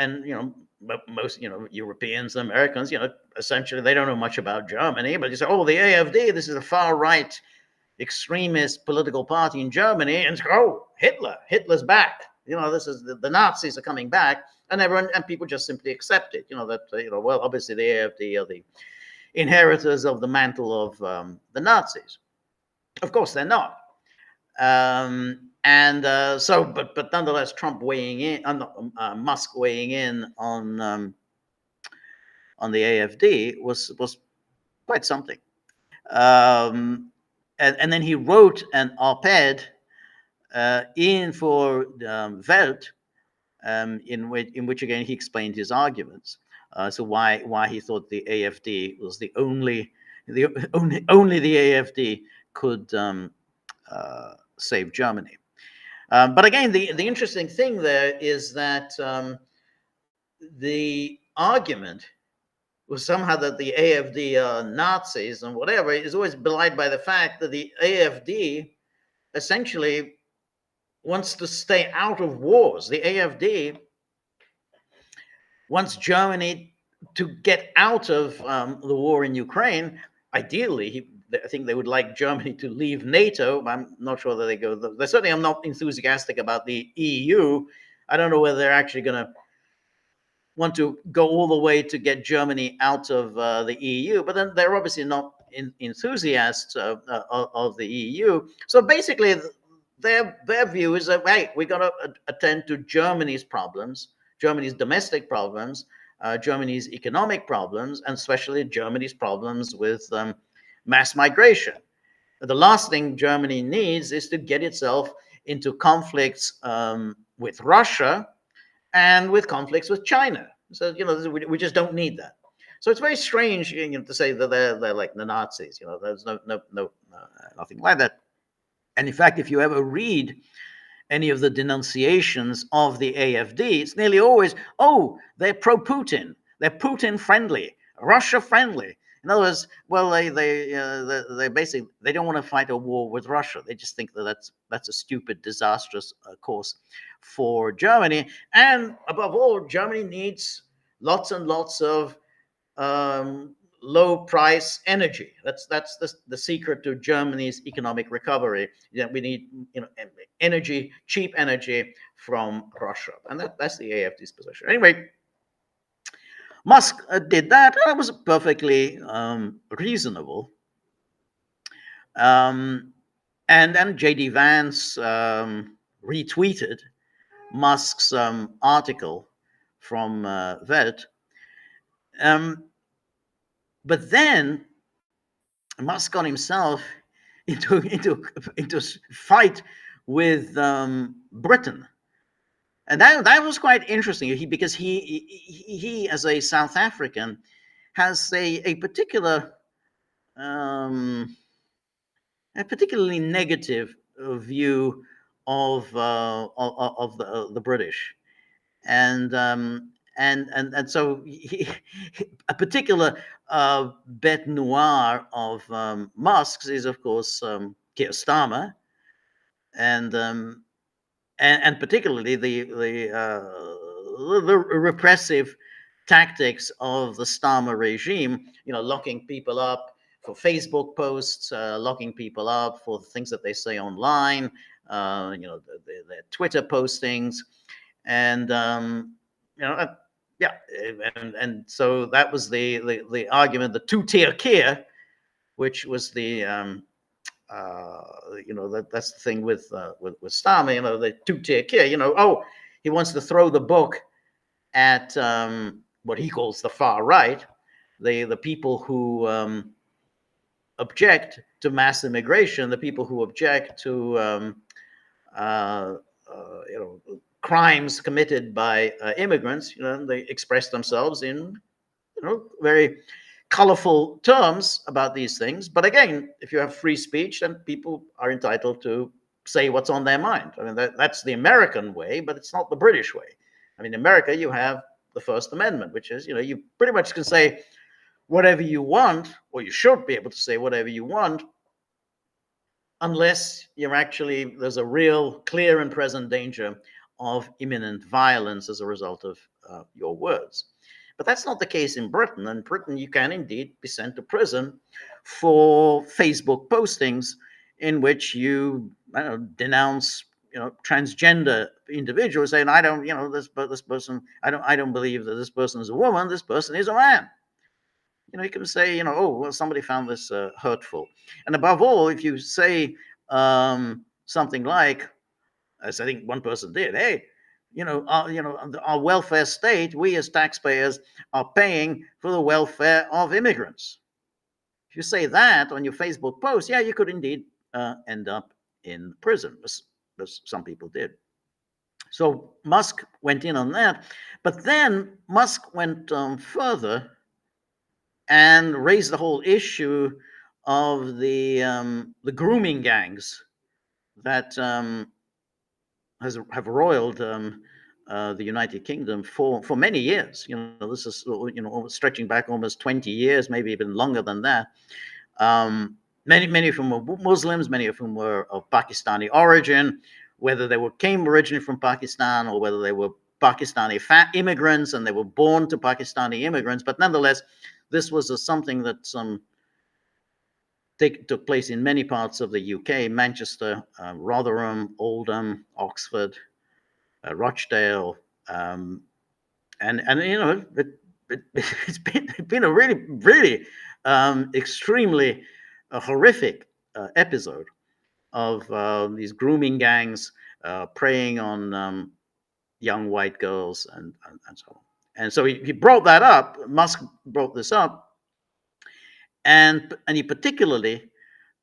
most Europeans and Americans, essentially they don't know much about Germany, but you say, oh, the AfD, this is a far right extremist political party in Germany, and oh, Hitler's back. This is the Nazis are coming back, and everyone and people just simply accept it. Well, obviously the AfD are the inheritors of the mantle of the Nazis. Of course, they're not. But nonetheless, Trump weighing in, Musk weighing in on the AfD was quite something. And then he wrote an op-ed in for Welt, in which again he explained his arguments. So why he thought the AfD was only the AfD could save Germany. But again, the interesting thing there is that the argument was somehow that the AfD are Nazis and whatever is always belied by the fact that the AfD essentially wants to stay out of wars. The AfD wants Germany to get out of the war in Ukraine. Ideally, I think they would like Germany to leave NATO. I'm not sure that they go. They certainly am not enthusiastic about the EU. I don't know whether they're actually going to want to go all the way to get Germany out of the EU. But then they're obviously not enthusiasts of the EU. So basically, their view is that, hey, we got to attend to Germany's problems, Germany's domestic problems, Germany's economic problems, and especially Germany's problems with mass migration. The last thing Germany needs is to get itself into conflicts with Russia and with conflicts with China. So we just don't need that. So it's very strange, to say that they're like the Nazis. There's nothing like that. And in fact, if you ever read any of the denunciations of the AfD, it's nearly always, oh, they're pro-Putin, they're Putin friendly, Russia friendly. In other words, well, they basically they don't want to fight a war with Russia. They just think that that's a stupid, disastrous course for Germany. And above all, Germany needs lots and lots of low price energy. That's the secret to Germany's economic recovery. We need energy, cheap energy from Russia, and that's the AfD's position. Anyway, Musk did that. That was perfectly reasonable. And JD Vance retweeted Musk's article from Welt. But then Musk got himself into fight with Britain, and that was quite interesting. Because he as a South African has a particular a particularly negative view of the British, and so a particular bête noire of Musk's is, of course, Keir Starmer, and particularly the repressive tactics of the Starmer regime. Locking people up for Facebook posts, locking people up for things that they say online, their Twitter postings, and yeah, and so that was the argument, the two-tier Keir, which was the that's the thing with Starmer, the two-tier Keir. Oh, he wants to throw the book at what he calls the far right, the people who object to mass immigration, the people who object to crimes committed by immigrants. They express themselves in very colorful terms about these things. But again, if you have free speech, then people are entitled to say what's on their mind. I mean, that's the American way, but it's not the British way. I mean, in America, you have the First Amendment, which is, you pretty much can say whatever you want, or you should be able to say whatever you want, unless there's a real clear and present danger of imminent violence as a result of your words. But that's not the case in Britain. In Britain, you can indeed be sent to prison for Facebook postings in which you denounce transgender individuals, saying, I don't, this person, I don't believe that this person is a woman, this person is a man. You can say, oh, well, somebody found this hurtful. And above all, if you say something like, as I think one person did, hey, our welfare state, we as taxpayers are paying for the welfare of immigrants. If you say that on your Facebook post, yeah, you could indeed end up in prison, as some people did. So Musk went in on that. But then Musk went further and raised the whole issue of the grooming gangs that have roiled the United Kingdom for many years. This is stretching back almost 20 years, maybe even longer than that. Many of whom were Muslims, many of whom were of Pakistani origin, whether they came originally from Pakistan or whether they were Pakistani immigrants and they were born to Pakistani immigrants. But nonetheless, this was something that took place in many parts of the UK: Manchester, Rotherham, Oldham, Oxford, Rochdale, and it's been a really extremely horrific episode of these grooming gangs preying on young white girls and so on. And so he brought that up. Musk brought this up, and he particularly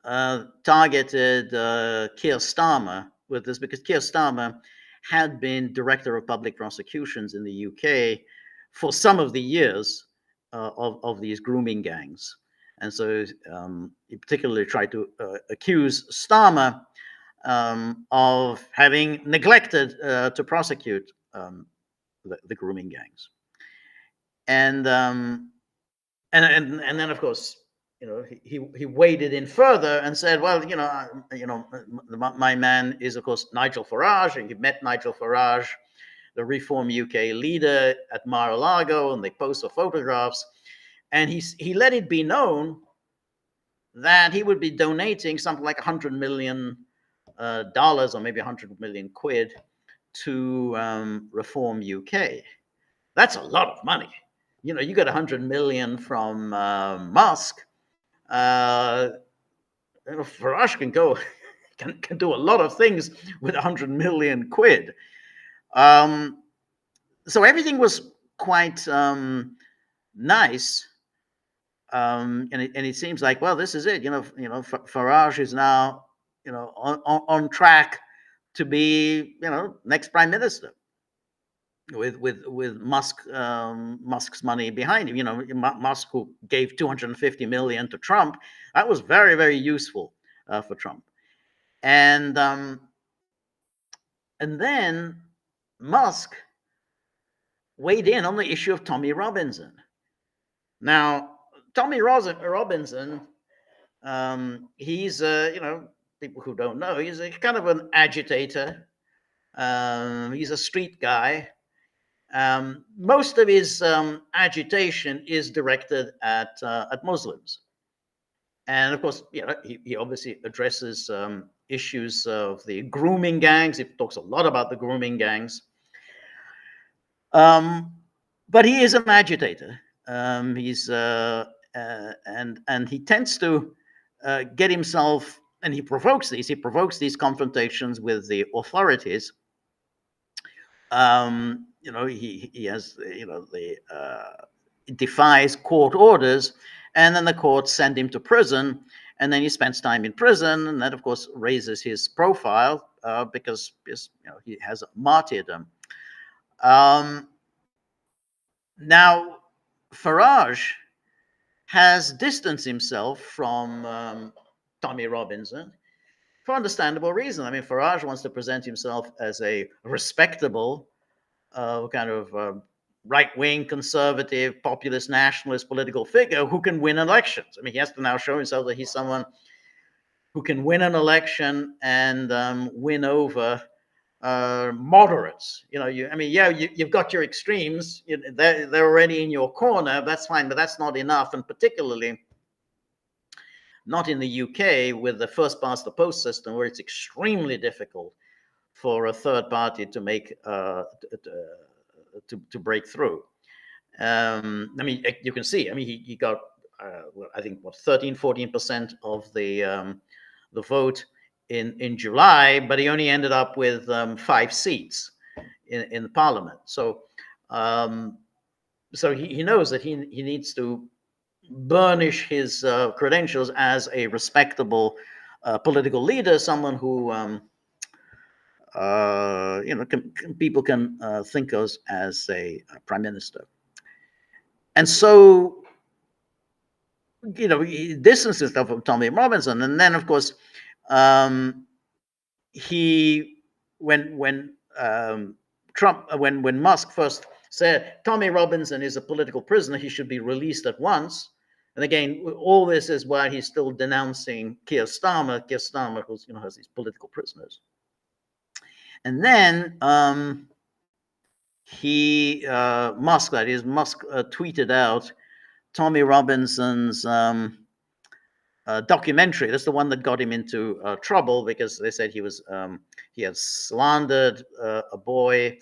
targeted Keir Starmer with this because Keir Starmer had been director of public prosecutions in the UK for some of the years of these grooming gangs. And so he particularly tried to accuse Starmer of having neglected to prosecute the grooming gangs. And, and then, of course, he waded in further and said, well, my man is, of course, Nigel Farage, and he met Nigel Farage, the Reform UK leader, at Mar-a-Lago, and they posted photographs. And he let it be known that he would be donating something like $100 million or maybe 100 million quid to Reform UK. That's a lot of money. You got 100 million from Musk. Farage can go can do a lot of things with 100 million quid. So everything was quite nice. And it seems like, well, this is it. Farage is now, on track to be, next prime minister with Musk's money behind him. Musk, who gave 250 million to Trump, that was very, very useful for Trump. And then Musk weighed in on the issue of Tommy Robinson. Now, Tommy Robinson, he's people who don't know, he's a kind of an agitator. He's a street guy. Most of his agitation is directed at Muslims, and of course, he obviously addresses issues of the grooming gangs. He talks a lot about the grooming gangs, but he is an agitator. He's and he tends to get himself, and he provokes these confrontations with the authorities. He has defies court orders, and then the courts send him to prison, and then he spends time in prison, and that of course raises his profile because he has martyrdom. Now, Farage has distanced himself from Tommy Robinson for understandable reason. I mean, Farage wants to present himself as a respectable kind of right-wing, conservative, populist, nationalist political figure who can win elections. I mean, he has to now show himself that he's someone who can win an election and win over moderates. You've got your extremes. They're already in your corner. That's fine, but that's not enough, and particularly not in the UK with the first past the post system, where it's extremely difficult for a third party to make to break through. You can see. He got I think 13-14% of the vote in July, but he only ended up with 5 seats in the parliament. So he knows that he needs to burnish his credentials as a respectable political leader, someone who people can think of as a prime minister. And so he distanced himself from Tommy Robinson, and then of course when Musk first said Tommy Robinson is a political prisoner, he should be released at once. And again, all this is while he's still denouncing Keir Starmer, who's has these political prisoners. And then Musk tweeted out Tommy Robinson's documentary. That's the one that got him into trouble, because they said he had slandered a boy,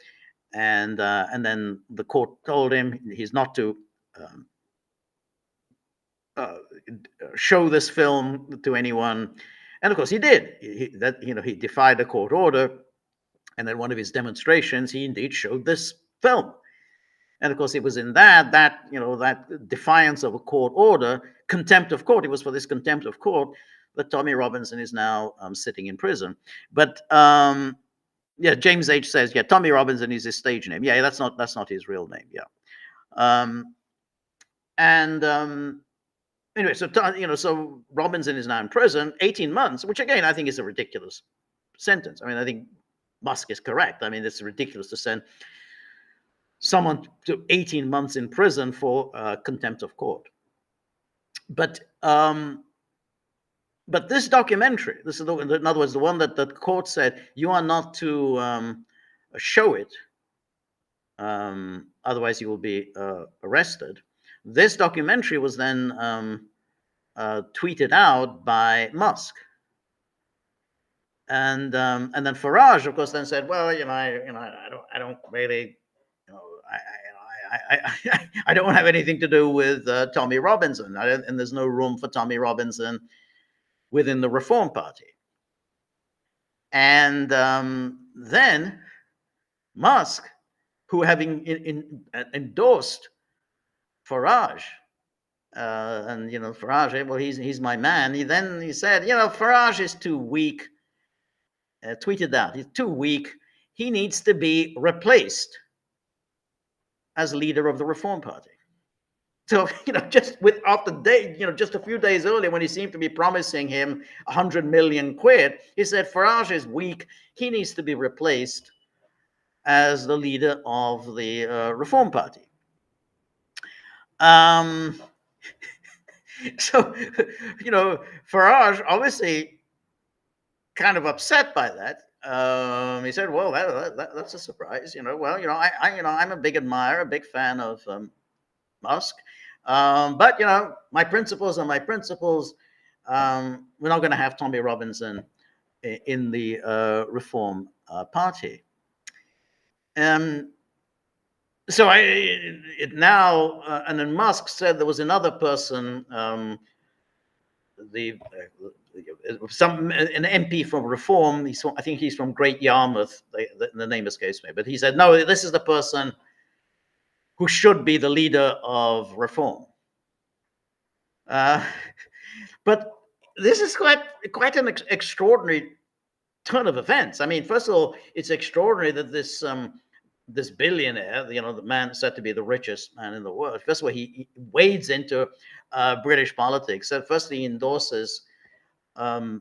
and then the court told him he's not to um, uh, show this film to anyone. And of course, he did. He defied a court order, and at one of his demonstrations, he indeed showed this film. And of course, it was in that defiance of a court order, contempt of court. It was for this contempt of court that Tommy Robinson is now sitting in prison. But yeah, James H says, yeah, Tommy Robinson is his stage name. Yeah, that's not his real name. Yeah, and anyway, so Robinson is now in prison, 18 months, which again I think is a ridiculous sentence. I mean, I think Musk is correct. I mean, it's ridiculous to send someone to 18 months in prison for contempt of court. But this documentary, this is in other words, the one that the court said you are not to show it, otherwise you will be arrested. This documentary was then tweeted out by Musk, and then Farage, of course, then said, well, I don't really, I don't have anything to do with Tommy Robinson, and there's no room for Tommy Robinson within the Reform Party. And then Musk, who having endorsed Farage, and Farage, well, he's my man. He said, Farage is too weak. Tweeted out, he's too weak. He needs to be replaced as leader of the Reform Party. So, just just a few days earlier, when he seemed to be promising him 100 million quid, he said Farage is weak. He needs to be replaced as the leader of the Reform Party. So, Farage obviously kind of upset by that. He said, "Well, that's a surprise." I'm a big admirer, a big fan of Musk. But my principles are my principles. We're not going to have Tommy Robinson in the Reform Party. So and then Musk said there was another person, an MP from Reform. I think he's from Great Yarmouth. The name escapes me, but he said, no, this is the person who should be the leader of Reform. But this is quite an extraordinary turn of events. I mean, first of all, it's extraordinary that this billionaire, the man said to be the richest man in the world, first of all, he wades into British politics. So first he endorses Farage.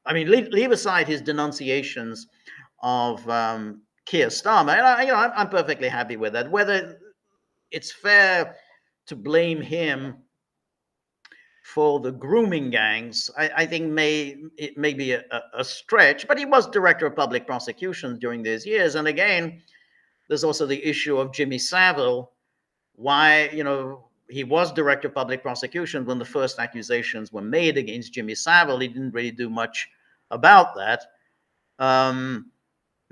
I mean, leave aside his denunciations of Keir Starmer, and I'm perfectly happy with that. Whether it's fair to blame him for the grooming gangs, I think it may be a stretch, but he was director of public prosecutions during these years. And again, there's also the issue of Jimmy Savile. Why, he was director of public prosecutions when the first accusations were made against Jimmy Savile. He didn't really do much about that.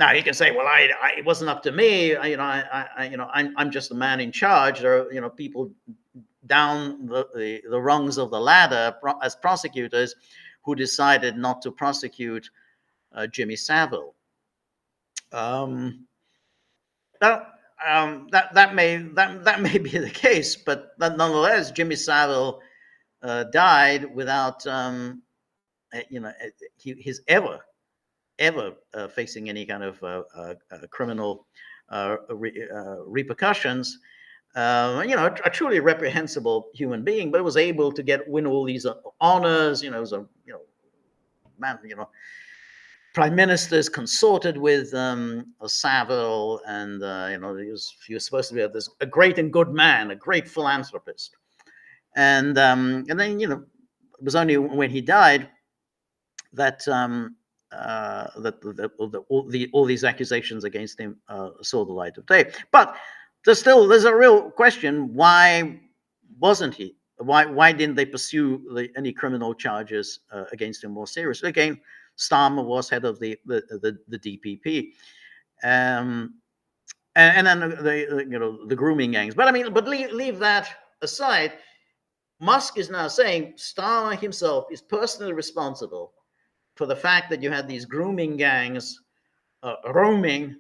Now you can say, well, it wasn't up to me. I'm just the man in charge. There are, people down the rungs of the ladder as prosecutors who decided not to prosecute Jimmy Savile. That may be the case, but nonetheless, Jimmy Savile died without his ever facing any kind of criminal repercussions. A truly reprehensible human being, but was able to win all these honors. Was a man. Prime ministers consorted with Savile, and he was supposed to be a great and good man, a great philanthropist, and then it was only when he died that all these accusations against him saw the light of day. But there's a real question: why wasn't he? Why didn't they pursue any criminal charges against him more seriously? Again, Starmer was head of the DPP, and and then the grooming gangs. But I mean, but leave that aside. Musk is now saying Starmer himself is personally responsible for the fact that you had these grooming gangs roaming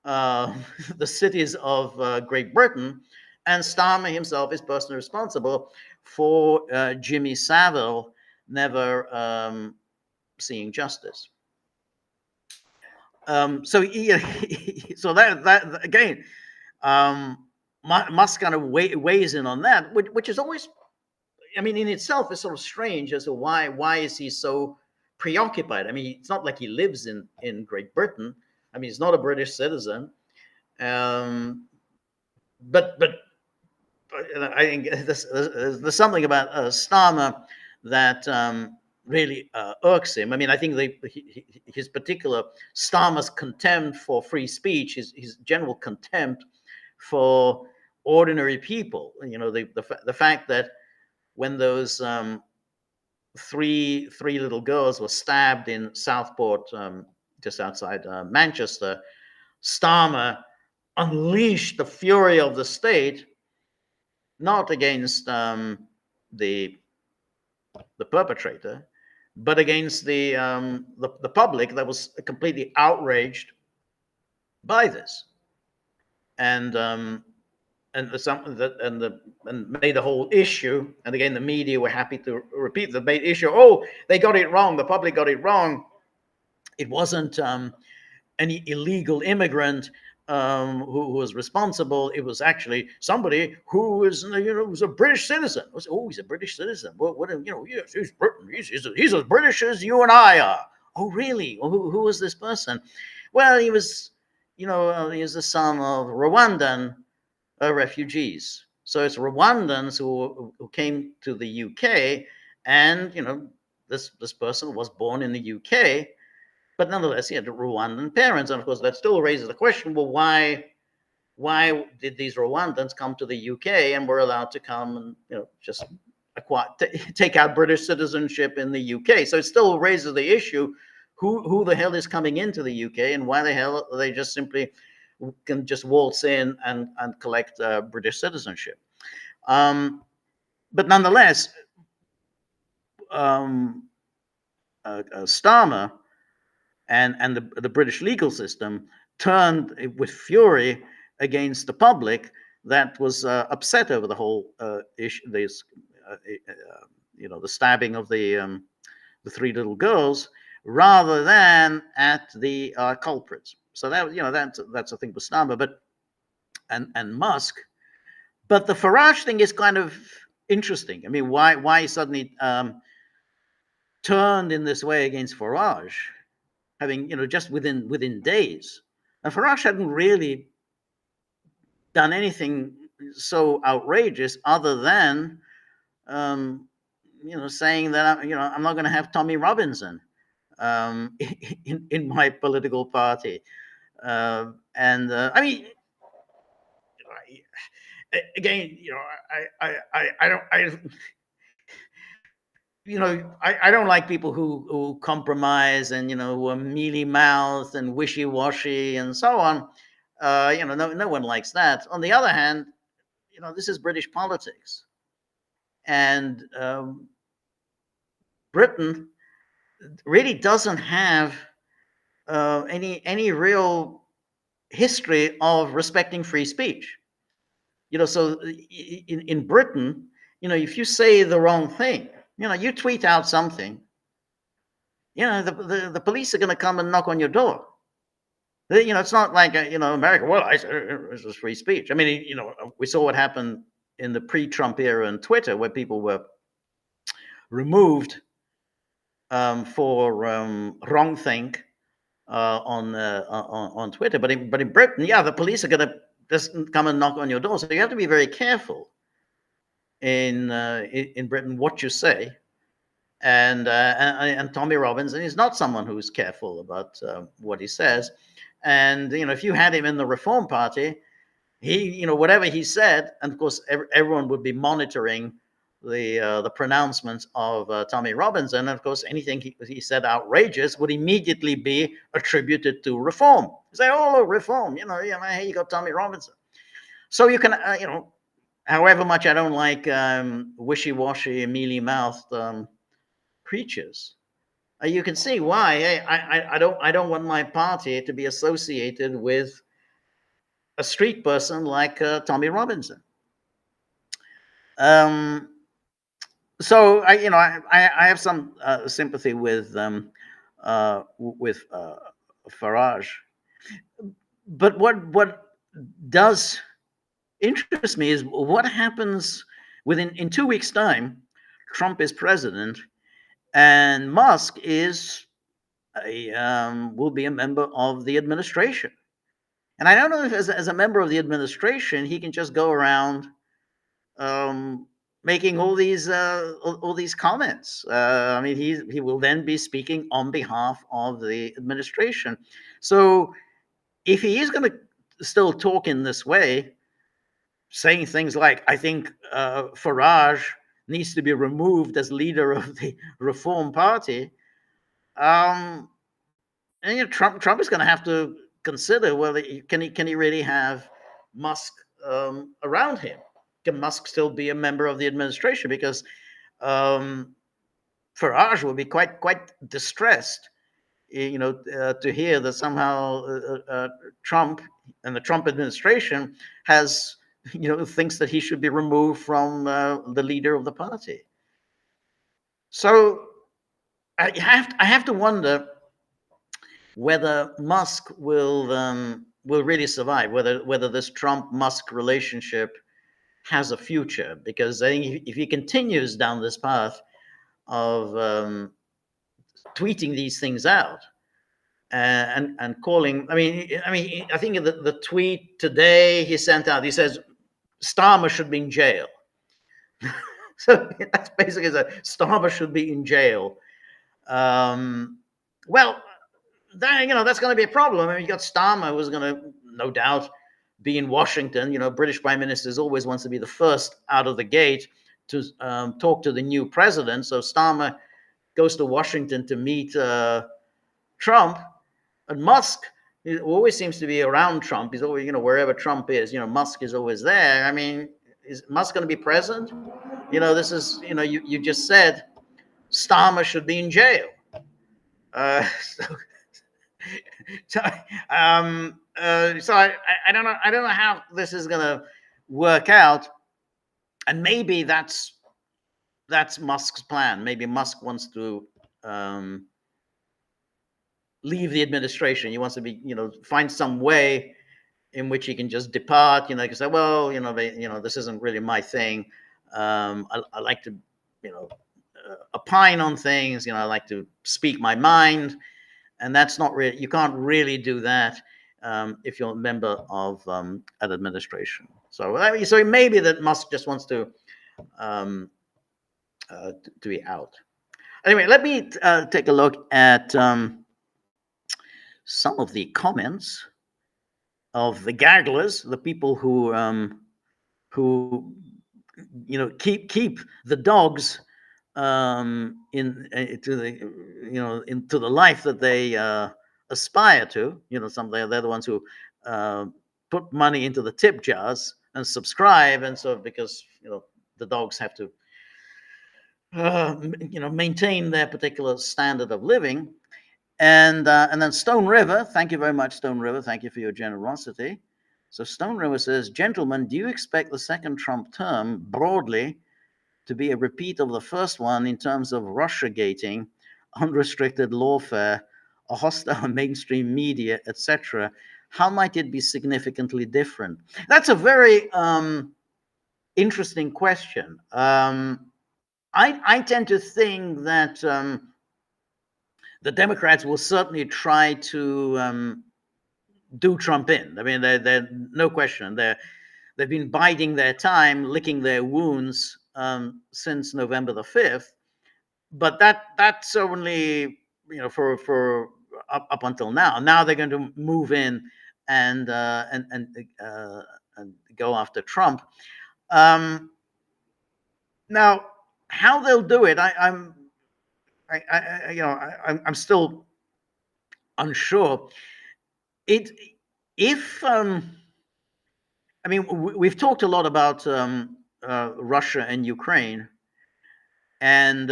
the cities of Great Britain, and Starmer himself is personally responsible for Jimmy Savile never seeing justice. So so that again, Musk kind of weighs in on that, which is always, I mean, in itself is sort of strange as to why is he so preoccupied. I mean, it's not like he lives in Great Britain. I mean, he's not a British citizen. But I think there's something about Starmer that really irks him. I mean, I think his particular Starmer's contempt for free speech, his general contempt for ordinary people. You know, the fact that when those three little girls were stabbed in Southport, just outside Manchester, Starmer unleashed the fury of the state, not against the perpetrator, but against the public that was completely outraged by this, and made the whole issue. And again, the media were happy to repeat the main issue. Oh, they got it wrong. The public got it wrong. It wasn't any illegal immigrant who was responsible. It was actually somebody who was a British citizen. Oh, he's a British citizen. What yes, he's Britain. He's as British as you and I are. Oh, really? Well, who was this person? Well, he was, he was the son of Rwandan refugees. So it's Rwandans who came to the UK, and this person was born in the UK. But nonetheless, he had Rwandan parents, and of course, that still raises the question: well, why did these Rwandans come to the UK and were allowed to come and just take out British citizenship in the UK? So it still raises the issue: who the hell is coming into the UK, and why the hell are they just simply can just waltz in and collect British citizenship? But nonetheless, Starmer and the British legal system turned with fury against the public that was upset over the whole issue, the stabbing of the three little girls, rather than at the culprits. So that's the thing with Starmer, but and Musk. But the Farage thing is kind of interesting. I mean, why he suddenly turned in this way against Farage, having just within days. And Farage hadn't really done anything so outrageous other than saying that I'm not going to have Tommy Robinson in my political party. I mean, again, I don't like people who compromise and who are mealy-mouthed and wishy-washy and so on. No one likes that. On the other hand, this is British politics, and Britain really doesn't have any real history of respecting free speech. So in Britain, if you say the wrong thing, you tweet out something, the police are going to come and knock on your door. It's not like America. Well, this was free speech. I mean, we saw what happened in the pre-Trump era on Twitter, where people were removed for wrongthink on Twitter. But in Britain, the police are going to just come and knock on your door. So you have to be very careful in Britain what you say. And Tommy Robinson is not someone who's careful about what he says. And if you had him in the Reform Party, he whatever he said, and of course everyone would be monitoring the pronouncements of Tommy Robinson. And of course, anything he said outrageous would immediately be attributed to reform. You say, "Oh, reform," here you got Tommy Robinson. So you can, however much I don't like wishy-washy, mealy-mouthed preachers, you can see why. Hey, I don't want my party to be associated with a street person like Tommy Robinson. Um, so I have some sympathy with Farage, but what does interest me is what happens in 2 weeks' time. Trump is president, and Musk will be a member of the administration. And I don't know if, as a member of the administration, he can just go around making all these comments. I mean, he will then be speaking on behalf of the administration. So if he is going to still talk in this way, saying things like, "I think Farage needs to be removed as leader of the Reform Party," and Trump is going to have to consider whether can he really have Musk around him. Can Musk still be a member of the administration? Because um, Farage will be quite distressed, to hear that somehow Trump and the Trump administration has, thinks that he should be removed from the leader of the party. So I have to wonder whether Musk will really survive, whether this Trump Musk relationship has a future, because I think if he continues down this path of tweeting these things out and calling, I think the tweet today he sent out, he says Starmer should be in jail. So that's basically that Starmer should be in jail. Well, that's going to be a problem. I mean, you got Starmer, who's going to no doubt be in Washington. British prime ministers always wants to be the first out of the gate to talk to the new president. So Starmer goes to Washington to meet Trump, and Musk always seems to be around Trump. He's always, wherever Trump is, Musk is always there. I mean, is Musk going to be present? This is, you just said Starmer should be in jail. So, so, I don't know. I don't know how this is going to work out, and maybe that's Musk's plan. Maybe Musk wants to leave the administration. He wants to be, find some way in which he can just depart. He can say, well, this isn't really my thing. I like to, opine on things. I like to speak my mind, and that's not really. You can't really do that if you're a member of an administration. So maybe that Musk just wants to be out. Anyway, let me take a look at some of the comments of the Gagglers, the people who keep the dogs into the life that they aspire to. They're the ones who put money into the tip jars and subscribe, and so because the dogs have to maintain their particular standard of living. And then Stone River, thank you very much, Stone River. Thank you for your generosity. So Stone River says, gentlemen, do you expect the second Trump term broadly to be a repeat of the first one in terms of Russiagating, unrestricted lawfare, a hostile mainstream media, etc.? How might it be significantly different? That's a very interesting question. I tend to think that the Democrats will certainly try to do Trump in. I mean, they're no question. They've been biding their time, licking their wounds since November the 5th. But that's only for up until now. Now they're going to move in and go after Trump. Now, How they'll do it, I'm still unsure. It if I mean, we've talked a lot about Russia and Ukraine, and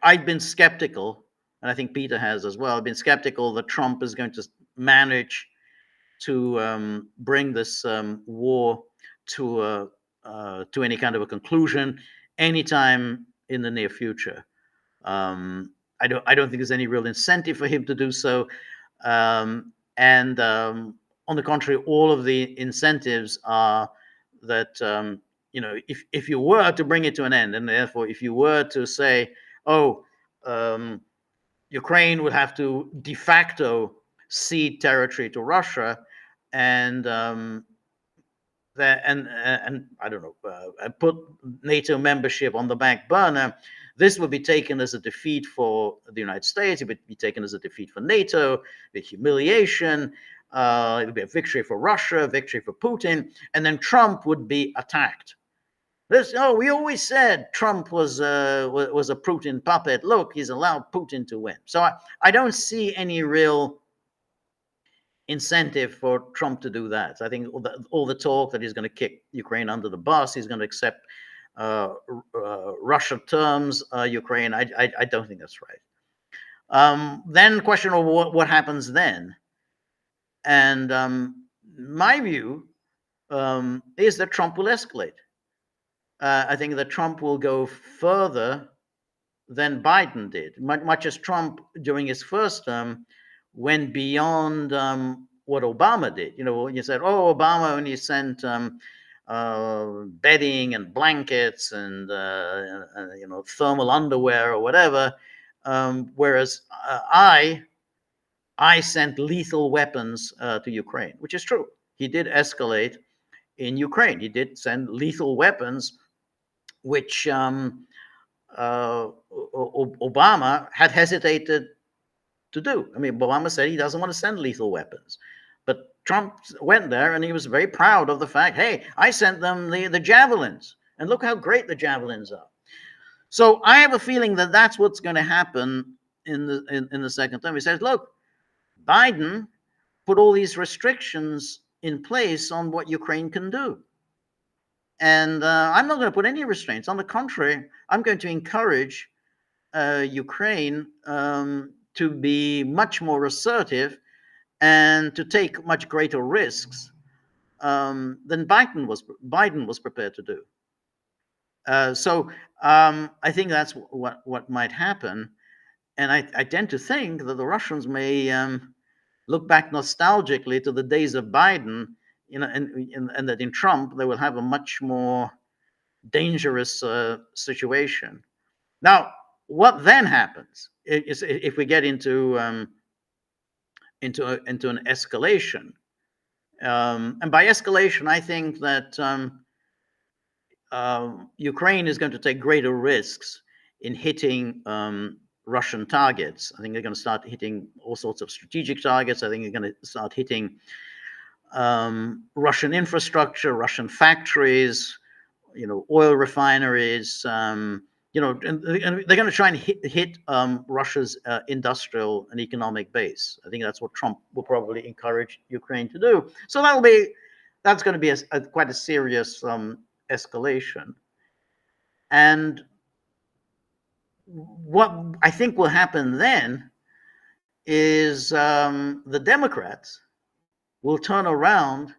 I've been skeptical, and I think Peter has as well. I've been skeptical that Trump is going to manage to bring this war to any kind of a conclusion anytime in the near future. I don't think there's any real incentive for him to do so. And on the contrary, all of the incentives are that if you were to bring it to an end, and therefore if you were to say, oh, um, Ukraine would have to de facto cede territory to Russia, and and I don't know, put NATO membership on the back burner. This would be taken as a defeat for the United States. It would be taken as a defeat for NATO, the humiliation. It would be a victory for Russia, a victory for Putin, and then Trump would be attacked. We always said Trump was a Putin puppet. Look, he's allowed Putin to win. So I don't see any real incentive for Trump to do that. I think all the talk that he's going to kick Ukraine under the bus, he's going to accept Russia terms, Ukraine. I don't think that's right. Then question of what happens then, and my view is that Trump will escalate. I think that Trump will go further than Biden did, much as Trump during his first term went beyond what Obama did. You said, oh, Obama only sent bedding and blankets and thermal underwear or whatever, whereas I sent lethal weapons to Ukraine, which is true. He did escalate in Ukraine. He did send lethal weapons, which Obama had hesitated to do. I mean, Obama said he doesn't want to send lethal weapons, but Trump went there and he was very proud of the fact, hey, I sent them the javelins, and look how great the javelins are. So I have a feeling that that's what's going to happen in the second term. He says, look, Biden put all these restrictions in place on what Ukraine can do. And I'm not going to put any restraints. On the contrary, I'm going to encourage Ukraine to be much more assertive and to take much greater risks than Biden was prepared to do. So I think that's what might happen, and I tend to think that the Russians may look back nostalgically to the days of Biden, and that in Trump they will have a much more dangerous situation. Now, what then happens is if we get into an escalation, and by escalation, I think that Ukraine is going to take greater risks in hitting Russian targets. I think they're going to start hitting all sorts of strategic targets. I think they're going to start hitting Russian infrastructure, Russian factories, oil refineries. And they're going to try and hit Russia's industrial and economic base. I think that's what Trump will probably encourage Ukraine to do. So that's going to be quite a serious escalation. And what I think will happen then is the Democrats will turn around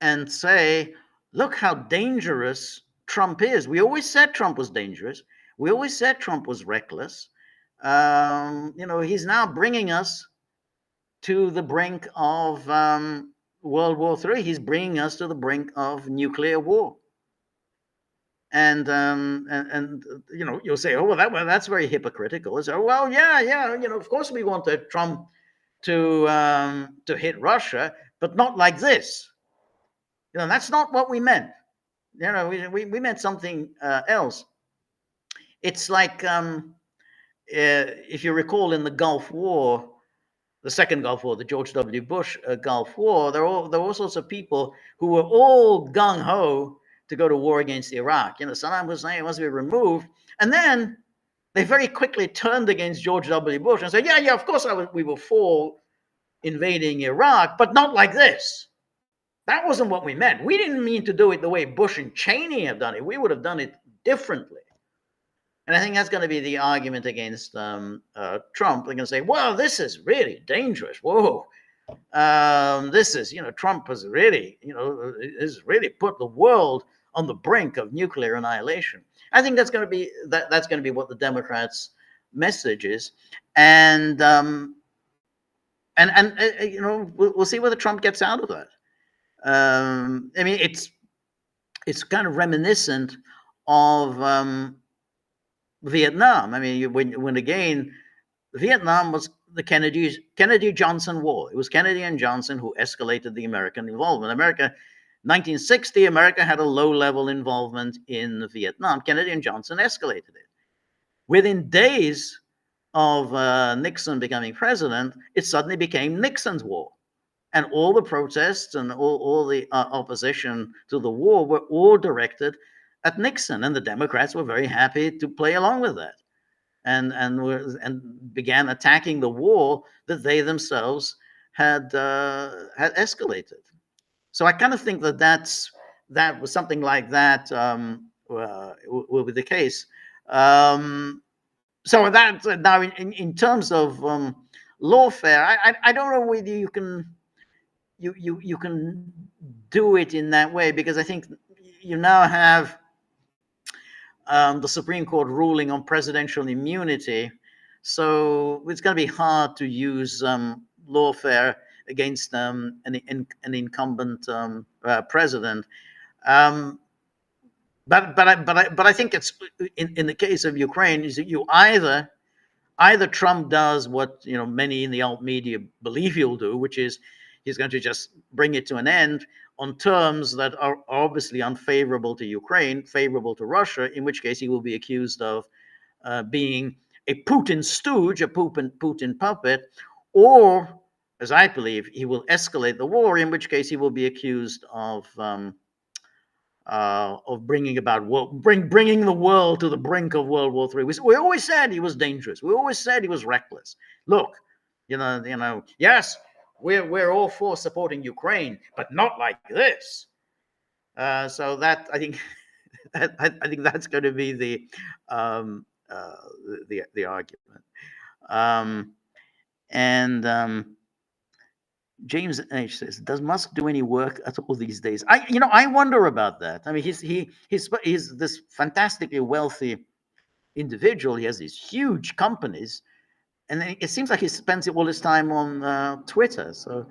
and say, look how dangerous Trump is. We always said Trump was dangerous. We always said Trump was reckless. He's now bringing us to the brink of World War III. He's bringing us to the brink of nuclear war. And you'll say, oh, well, that's very hypocritical. So, well, yeah, of course we wanted Trump to hit Russia, but not like this. That's not what we meant. We meant something else. It's like if you recall in the Gulf War, the second Gulf War, the George W. Bush Gulf War, there were all sorts of people who were all gung ho to go to war against Iraq. Saddam Hussein must be removed. And then they very quickly turned against George W. Bush and said, yeah, of course we were for invading Iraq, but not like this. That wasn't what we meant. We didn't mean to do it the way Bush and Cheney have done it. We would have done it differently. And I think that's going to be the argument against Trump. They're going to say, well, this is really dangerous. Whoa. This is, Trump has really, has really put the world on the brink of nuclear annihilation. I think that's going to be that's going to be what the Democrats' message is, and we'll see whether Trump gets out of that. I mean, it's kind of reminiscent of Vietnam. I mean, when again, Vietnam was the Kennedy-Johnson war. It was Kennedy and Johnson who escalated the American involvement. 1960, America had a low-level involvement in Vietnam. Kennedy and Johnson escalated it. Within days of Nixon becoming president, it suddenly became Nixon's war. And all the protests and all the opposition to the war were all directed at Nixon. And the Democrats were very happy to play along with that. And began attacking the war that they themselves had escalated. So I kind of think that was something like that will be the case. So that now in terms of lawfare, I don't know whether you can do it in that way, because I think you now have the Supreme Court ruling on presidential immunity. So it's going to be hard to use lawfare against an incumbent president. But I think it's in the case of Ukraine, is that you either Trump does what many in the alt media believe he'll do, which is he's going to just bring it to an end on terms that are obviously unfavorable to Ukraine, favorable to Russia, in which case he will be accused of being a Putin stooge, a Putin puppet, or, as I believe, he will escalate the war, in which case he will be accused of bringing the world to the brink of World War III. We always said he was dangerous. We always said he was reckless. Look, yes, we're all for supporting Ukraine, but not like this. So that I think I think that's going to be the argument. James H says, "Does Musk do any work at all these days?" I wonder about that. I mean, he's this fantastically wealthy individual. He has these huge companies, and it seems like he spends all his time on Twitter. So,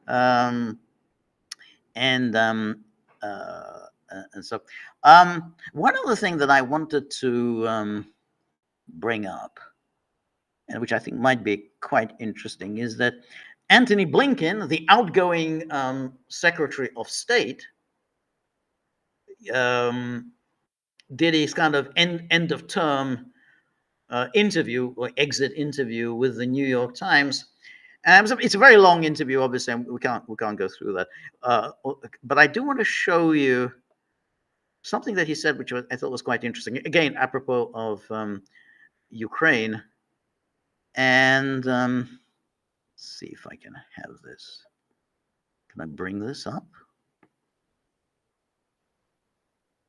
and so, one other thing that I wanted to bring up, and which I think might be quite interesting, is that Antony Blinken, the outgoing Secretary of State, did his kind of end of term interview or exit interview with the New York Times. So it's a very long interview, obviously, and we can't go through that. But I do want to show you something that he said, which I thought was quite interesting. Again, apropos of Ukraine, and see if I can have this. Can I bring this up?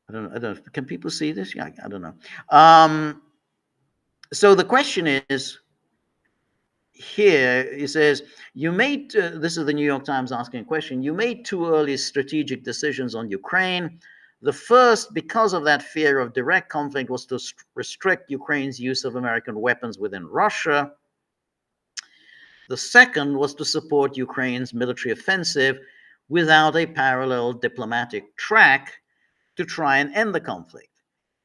I don't know. Can people see this? Yeah, I don't know. So the question is, here it says, you made, this is the New York Times asking a question, you made 2 early strategic decisions on Ukraine. The first, because of that fear of direct conflict, was to restrict Ukraine's use of American weapons within Russia. The second was to support Ukraine's military offensive without a parallel diplomatic track to try and end the conflict.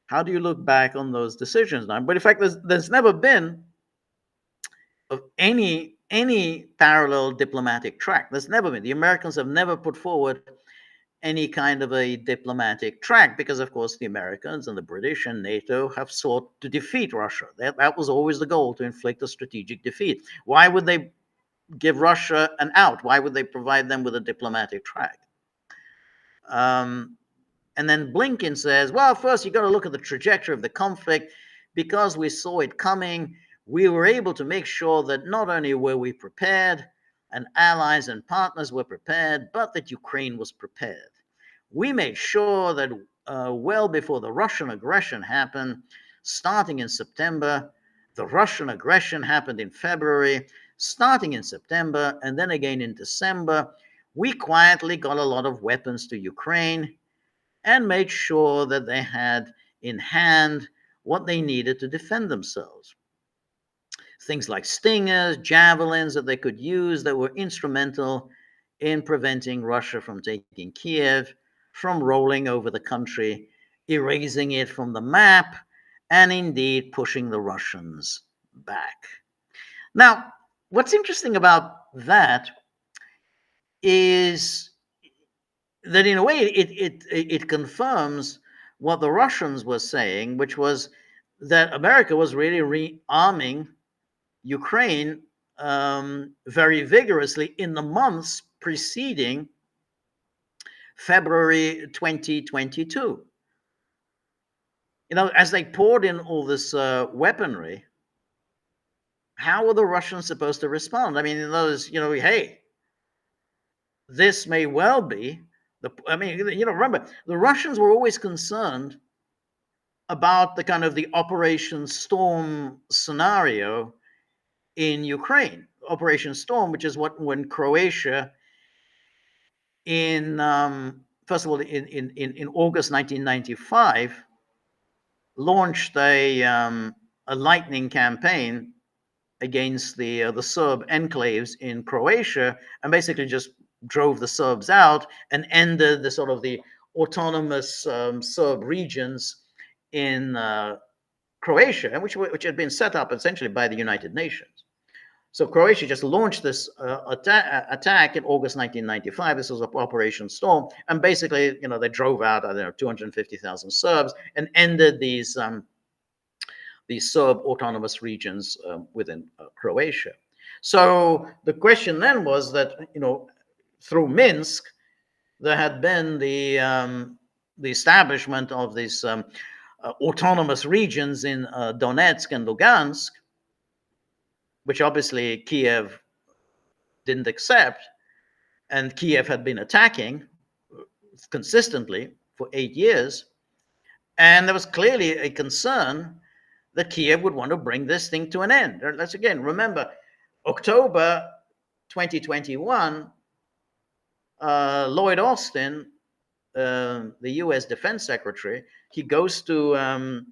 How do you look back on those decisions now? But in fact, there's never been any parallel diplomatic track. There's never been. The Americans have never put forward any kind of a diplomatic track because, of course, the Americans and the British and NATO have sought to defeat Russia. That was always the goal, to inflict a strategic defeat. Why would they give Russia an out? Why would they provide them with a diplomatic track? And then Blinken says, well, first you got to look at the trajectory of the conflict. Because we saw it coming, we were able to make sure that not only were we prepared and allies and partners were prepared, but that Ukraine was prepared. We made sure that well before the Russian aggression happened, starting in September, the Russian aggression happened in February, starting in September, and then again in December, we quietly got a lot of weapons to Ukraine and made sure that they had in hand what they needed to defend themselves. Things like stingers, javelins that they could use that were instrumental in preventing Russia from taking Kiev, from rolling over the country, erasing it from the map, and indeed pushing the Russians back. Now, what's interesting about that is that in a way it confirms what the Russians were saying, which was that America was really rearming Ukraine very vigorously in the months preceding February 2022. You know, as they poured in all this weaponry, how were the Russians supposed to respond? I mean, in those, you know, hey, this may well be remember, the Russians were always concerned about the kind of the Operation Storm scenario in Ukraine. Operation Storm, which is when Croatia, in first of all, in August 1995, launched a lightning campaign against the Serb enclaves in Croatia, and basically just drove the Serbs out and ended the sort of the autonomous Serb regions in Croatia, which had been set up essentially by the United Nations. So Croatia just launched this attack in August 1995. This was Operation Storm, and basically, you know, they drove out, I don't know, 250,000 Serbs and ended these Serb autonomous regions within Croatia. So the question then was that, you know, through Minsk, there had been the establishment of these autonomous regions in Donetsk and Lugansk, which obviously Kiev didn't accept, and Kiev had been attacking consistently for 8 years. And there was clearly a concern that Kiev would want to bring this thing to an end. Let's again remember, October 2021, Lloyd Austin, the US Defense Secretary, he goes to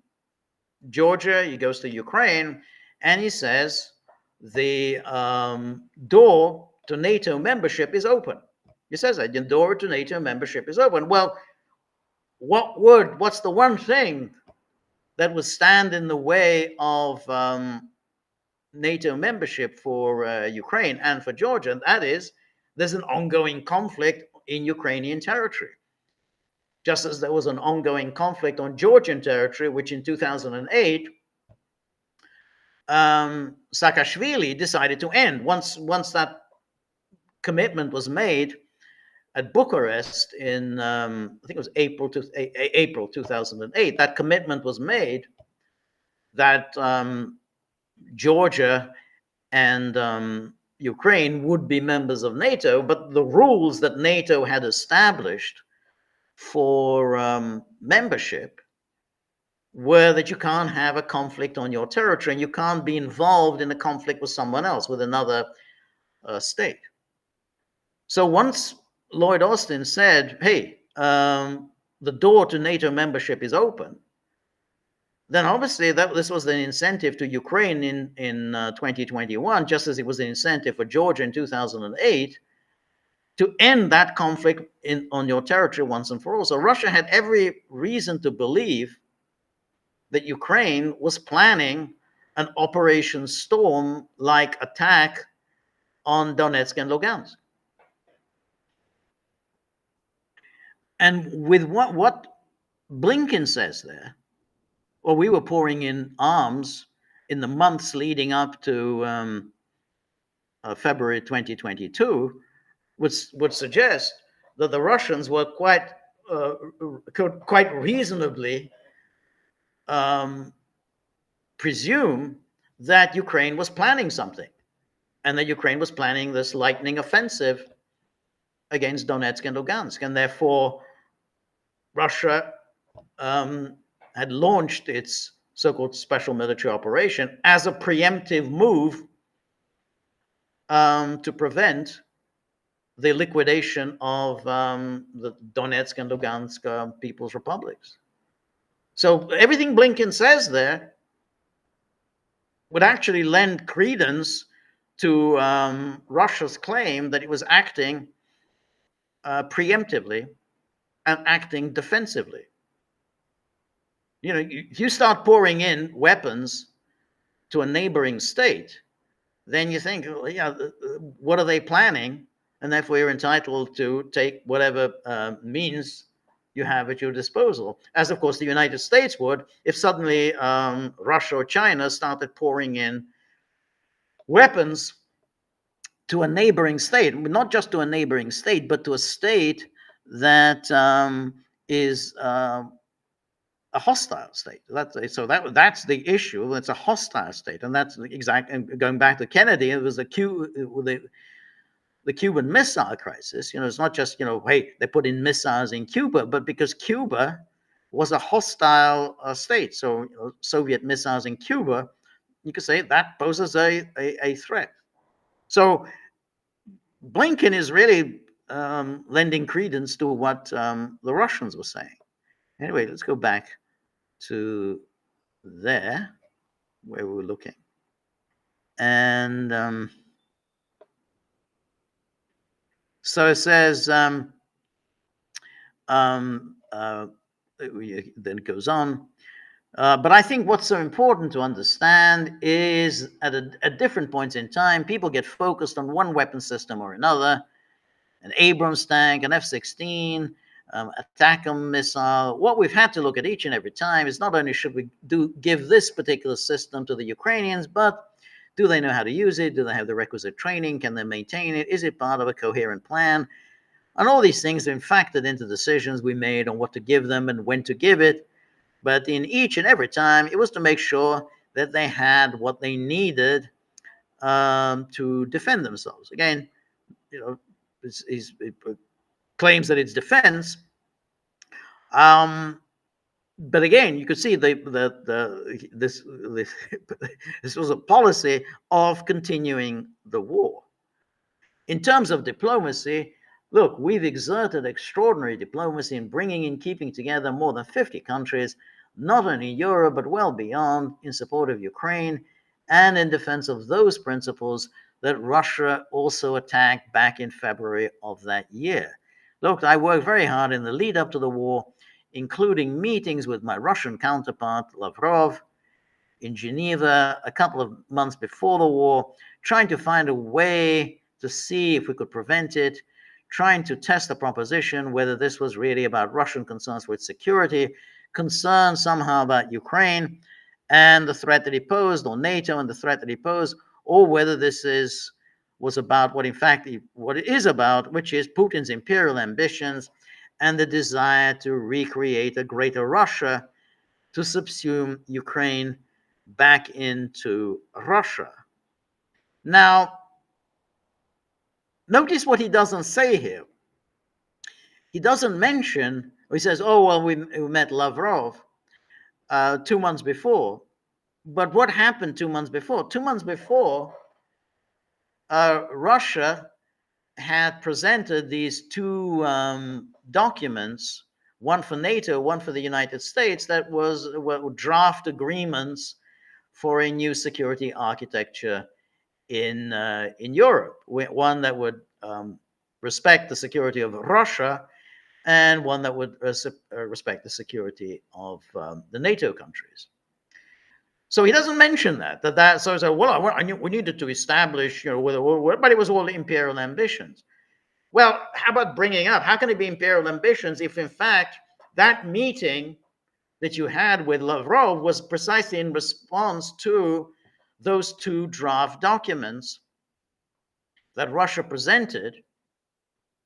Georgia, he goes to Ukraine, and he says the door to NATO membership is open. He says that the door to NATO membership is open. Well, what's the one thing that would stand in the way of NATO membership for Ukraine and for Georgia? And that is, there's an ongoing conflict in Ukrainian territory. Just as there was an ongoing conflict on Georgian territory, which in 2008, Saakashvili decided to end. Once that commitment was made at Bucharest in, I think it was April 2008, that commitment was made that Georgia and Ukraine would be members of NATO, but the rules that NATO had established for membership were that you can't have a conflict on your territory and you can't be involved in a conflict with someone else, with another state. So once Lloyd Austin said, hey, the door to NATO membership is open, then obviously this was an incentive to Ukraine in 2021, just as it was an incentive for Georgia in 2008, to end that conflict on your territory once and for all. So Russia had every reason to believe that Ukraine was planning an Operation Storm-like attack on Donetsk and Lugansk. And with what Blinken says there, well, we were pouring in arms in the months leading up to February 2022, would suggest that the Russians were quite could quite reasonably um, presume that Ukraine was planning something, and that Ukraine was planning this lightning offensive against Donetsk and Lugansk, and therefore Russia had launched its so-called special military operation as a preemptive move to prevent the liquidation of the Donetsk and Lugansk People's Republics. So everything Blinken says there would actually lend credence to Russia's claim that it was acting preemptively and acting defensively. You know, if you start pouring in weapons to a neighboring state, then you think, well, yeah, what are they planning? And therefore, you're entitled to take whatever means you have at your disposal, as of course the United States would if suddenly Russia or China started pouring in weapons to a neighboring state, not just to a neighboring state, but to a state that is a hostile state. That's the issue. It's a hostile state, and that's exact. And going back to Kennedy, it was the Cuban Missile Crisis. You know, it's not just hey, they put in missiles in Cuba, but because Cuba was a hostile state, so Soviet missiles in Cuba, you could say that poses a threat. So Blinken is really lending credence to what the Russians were saying. Anyway, let's go back to there where we were looking. And so it says, then it goes on. But I think what's so important to understand is at different points in time, people get focused on one weapon system or another, an Abrams tank, an F-16, ATACMS missile. What we've had to look at each and every time is not only should we give this particular system to the Ukrainians, but do they know how to use it? Do they have the requisite training? Can they maintain it? Is it part of a coherent plan? And all these things have been factored into decisions we made on what to give them and when to give it. But in each and every time, it was to make sure that they had what they needed to defend themselves. Again, he claims that it's defense. But again, you could see this was a policy of continuing the war. In terms of diplomacy, look, we've exerted extraordinary diplomacy in keeping together more than 50 countries, not only in Europe, but well beyond, in support of Ukraine and in defense of those principles that Russia also attacked back in February of that year. Look, I worked very hard in the lead up to the war, including meetings with my Russian counterpart, Lavrov, in Geneva a couple of months before the war, trying to find a way to see if we could prevent it, trying to test the proposition whether this was really about Russian concerns with security, concerns somehow about Ukraine and the threat that he posed, or NATO and the threat that he posed, or whether this was about what it is about, which is Putin's imperial ambitions and the desire to recreate a greater Russia, to subsume Ukraine back into Russia. Now, notice what he doesn't say here. He doesn't mention, or he says, oh, well, we met Lavrov 2 months before. But what happened 2 months before? 2 months before, Russia had presented these two documents, one for NATO, one for the United States, that were draft agreements for a new security architecture in Europe, one that would respect the security of Russia and one that would respect the security of the NATO countries. So he doesn't mention that. So well, we needed to establish, but it was all imperial ambitions. Well, how about bringing up? How can it be imperial ambitions if, in fact, that meeting that you had with Lavrov was precisely in response to those two draft documents that Russia presented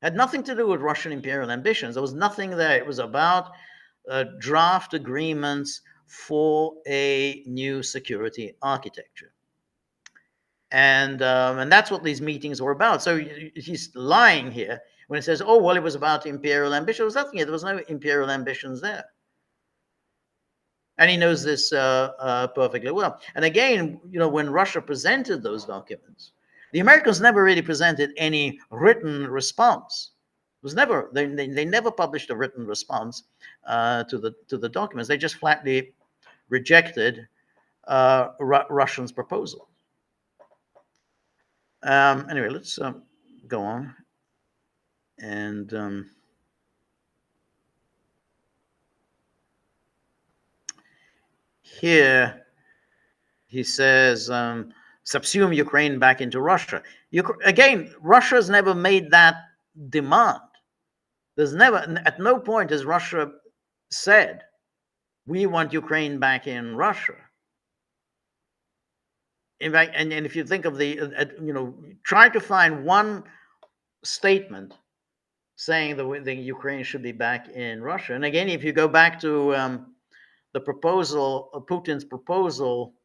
Had nothing to do with Russian imperial ambitions. There was nothing there. It was about draft agreements for a new security architecture. And that's what these meetings were about. So he's lying here when he says, oh, well, it was about imperial ambition. There was nothing. There was no imperial ambitions there. And he knows this perfectly well. And again, when Russia presented those documents, the Americans never really presented any written response. It was never they never published a written response to the documents. They just flatly rejected Russians' proposal. Anyway, let's go on. And here he says, subsume Ukraine back into Russia. Again, Russia's never made that demand. There's never, at no point has Russia said, we want Ukraine back in Russia. In fact, and if you think of try to find one statement saying that Ukraine should be back in Russia. And again, if you go back to the proposal, Putin's proposal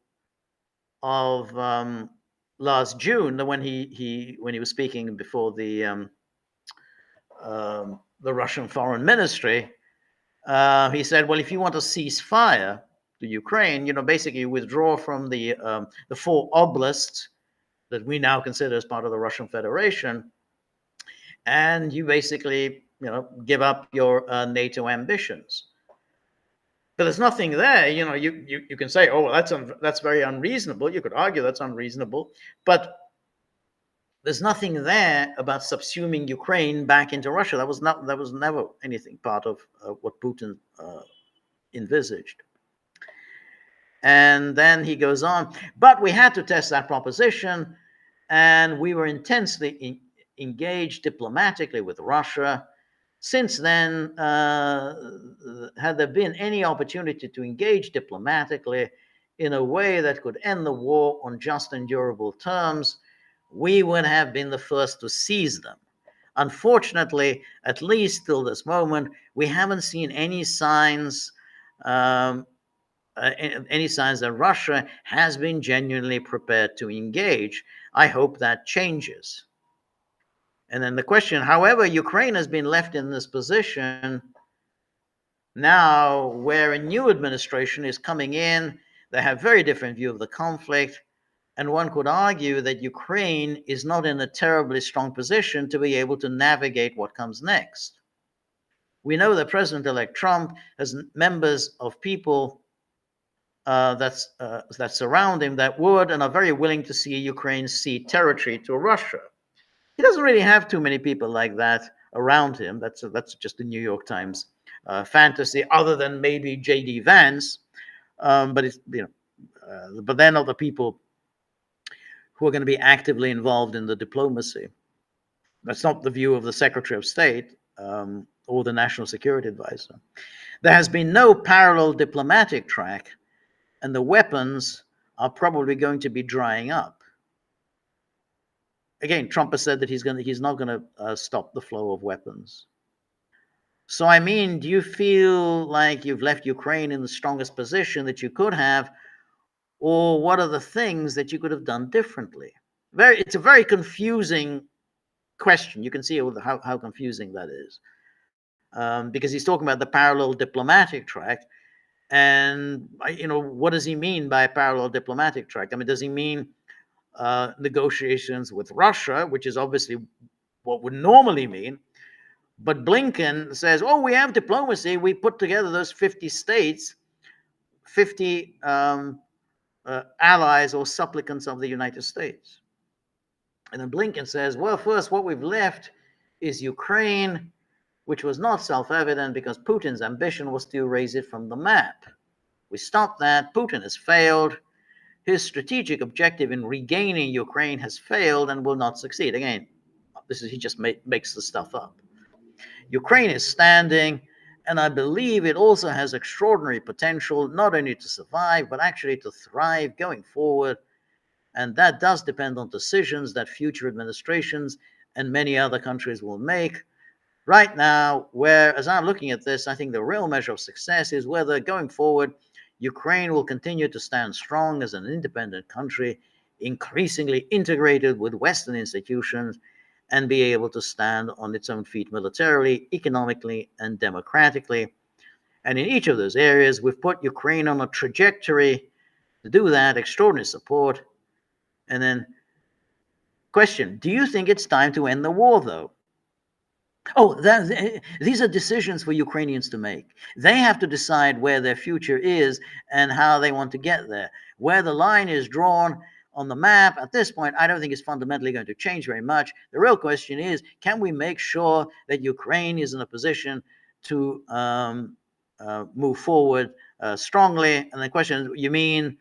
of last June, when he was speaking before the Russian Foreign Ministry, he said, well, if you want to cease fire to Ukraine, basically withdraw from the 4 oblasts that we now consider as part of the Russian Federation, and you basically, give up your NATO ambitions. But there's nothing there. You can say, oh, that's very unreasonable. You could argue that's unreasonable, but there's nothing there about subsuming Ukraine back into Russia. That was never anything part of what Putin envisaged. And then he goes on, but we had to test that proposition, and we were intensely engaged diplomatically with Russia. Since then, had there been any opportunity to engage diplomatically in a way that could end the war on just and durable terms, we would have been the first to seize them. Unfortunately, at least till this moment, we haven't seen any signs that Russia has been genuinely prepared to engage. I hope that changes. And then the question, however, Ukraine has been left in this position now where a new administration is coming in. They have very different view of the conflict. And one could argue that Ukraine is not in a terribly strong position to be able to navigate what comes next. We know that President-elect Trump has members of people that surround him that would and are very willing to see Ukraine cede territory to Russia. He doesn't really have too many people like that around him. That's just a New York Times fantasy, other than maybe J.D. Vance. But they're not the people who are going to be actively involved in the diplomacy. That's not the view of the Secretary of State or the National Security Advisor. There has been no parallel diplomatic track, and the weapons are probably going to be drying up. Again, Trump has said that he's not going to stop the flow of weapons. So, I mean, do you feel like you've left Ukraine in the strongest position that you could have, or what are the things that you could have done differently? It's a very confusing question. You can see how confusing that is, because he's talking about the parallel diplomatic track, and what does he mean by a parallel diplomatic track? I mean, does he mean negotiations with Russia, which is obviously what would normally mean? But Blinken says, oh, we have diplomacy. We put together those 50 states, 50 allies or supplicants of the United States. And then Blinken says, well, first, what we've left is Ukraine, which was not self-evident because Putin's ambition was to erase it from the map. We stopped that. Putin has failed. His strategic objective in regaining Ukraine has failed and will not succeed. Again, he just makes the stuff up. Ukraine is standing, and I believe it also has extraordinary potential, not only to survive, but actually to thrive going forward. And that does depend on decisions that future administrations and many other countries will make. Right now, where, as I'm looking at this, I think the real measure of success is whether going forward, Ukraine will continue to stand strong as an independent country, increasingly integrated with Western institutions, and be able to stand on its own feet militarily, economically, and democratically. And in each of those areas, we've put Ukraine on a trajectory to do that, extraordinary support. And then, question, do you think it's time to end the war, though? Oh, these are decisions for Ukrainians to make. They have to decide where their future is and how they want to get there. Where the line is drawn on the map at this point, I don't think it's fundamentally going to change very much. The real question is, can we make sure that Ukraine is in a position to move forward strongly? And the question is, you mean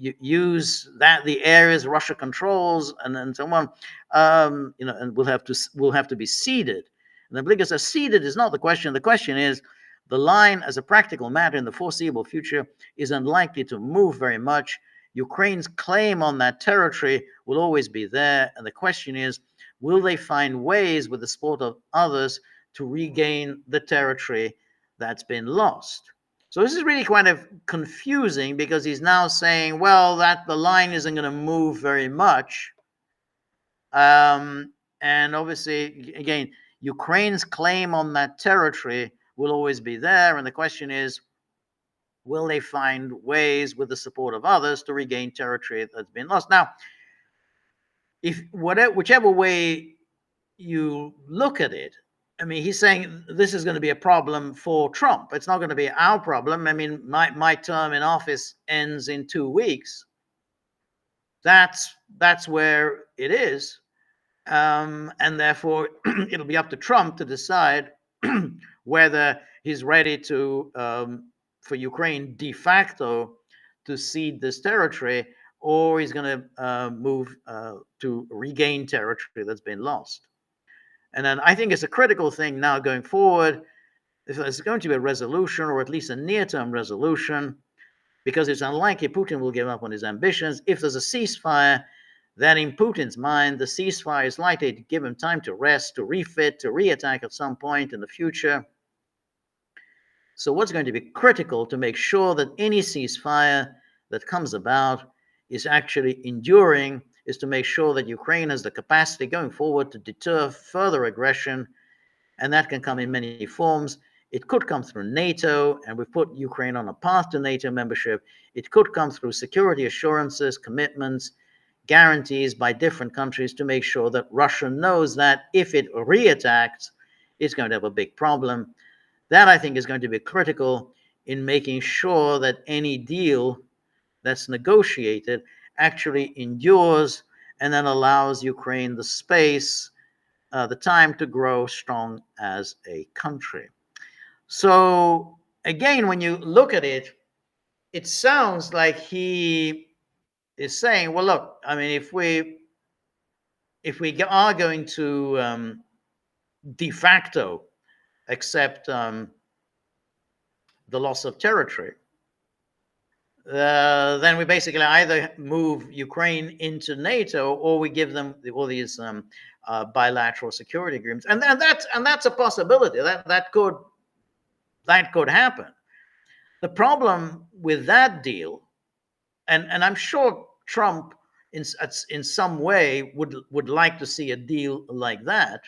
you use that the areas Russia controls and so on, and we'll have to be ceded. And the Blinkers are ceded is not the question. The question is, the line, as a practical matter, in the foreseeable future, is unlikely to move very much. Ukraine's claim on that territory will always be there, and the question is, will they find ways, with the support of others, to regain the territory that's been lost? So this is really kind of confusing because he's now saying, well, that the line isn't going to move very much. And obviously, again, Ukraine's claim on that territory will always be there. And the question is, will they find ways with the support of others to regain territory that's been lost? Now, whichever way you look at it, I mean, he's saying this is going to be a problem for Trump. It's not going to be our problem. I mean, my term in office ends in 2 weeks. That's where it is. And therefore, it'll be up to Trump to decide whether he's ready to, for Ukraine de facto to cede this territory, or he's going to move to regain territory that's been lost. And then I think it's a critical thing now going forward. If there's going to be a resolution, or at least a near-term resolution, because it's unlikely Putin will give up on his ambitions. If there's a ceasefire, then in Putin's mind, the ceasefire is likely to give him time to rest, to refit, to reattack at some point in the future. So what's going to be critical to make sure that any ceasefire that comes about is actually enduring is to make sure that Ukraine has the capacity going forward to deter further aggression, and that can come in many forms. It could come through NATO, and we've put Ukraine on a path to NATO membership. It could come through security assurances, commitments, guarantees by different countries to make sure that Russia knows that if it reattacks, it's going to have a big problem. That, I think, is going to be critical in making sure that any deal that's negotiated actually endures and then allows Ukraine the space, the time to grow strong as a country. So again, when you look at it, it sounds like he is saying, well, look, I mean, if we are going to de facto accept the loss of territory, then we basically either move Ukraine into NATO, or we give them all these bilateral security agreements, and that's a possibility that could happen. The problem with that deal, and I'm sure Trump in some way would like to see a deal like that,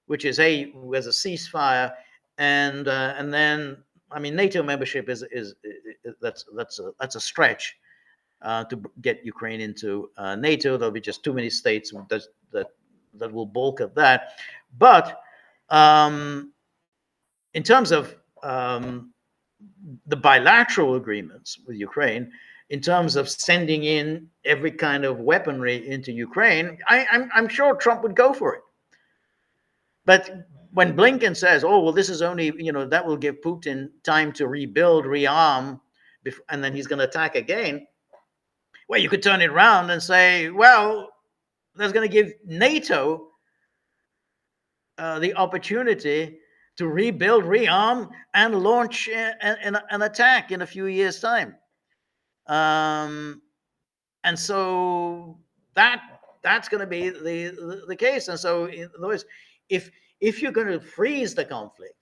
which is as a ceasefire, and then, I mean, NATO membership is that's a stretch to get Ukraine into NATO. There'll be just too many states that will balk at that. But in terms of the bilateral agreements with Ukraine, in terms of sending in every kind of weaponry into Ukraine, I'm sure Trump would go for it. But when Blinken says, "Oh, well, this is only, that will give Putin time to rebuild, rearm, and then he's going to attack again," well, you could turn it around and say, well, that's going to give NATO the opportunity to rebuild, rearm, and launch an attack in a few years' time. And so that that's going to be the case. And so, in other words, if you're going to freeze the conflict,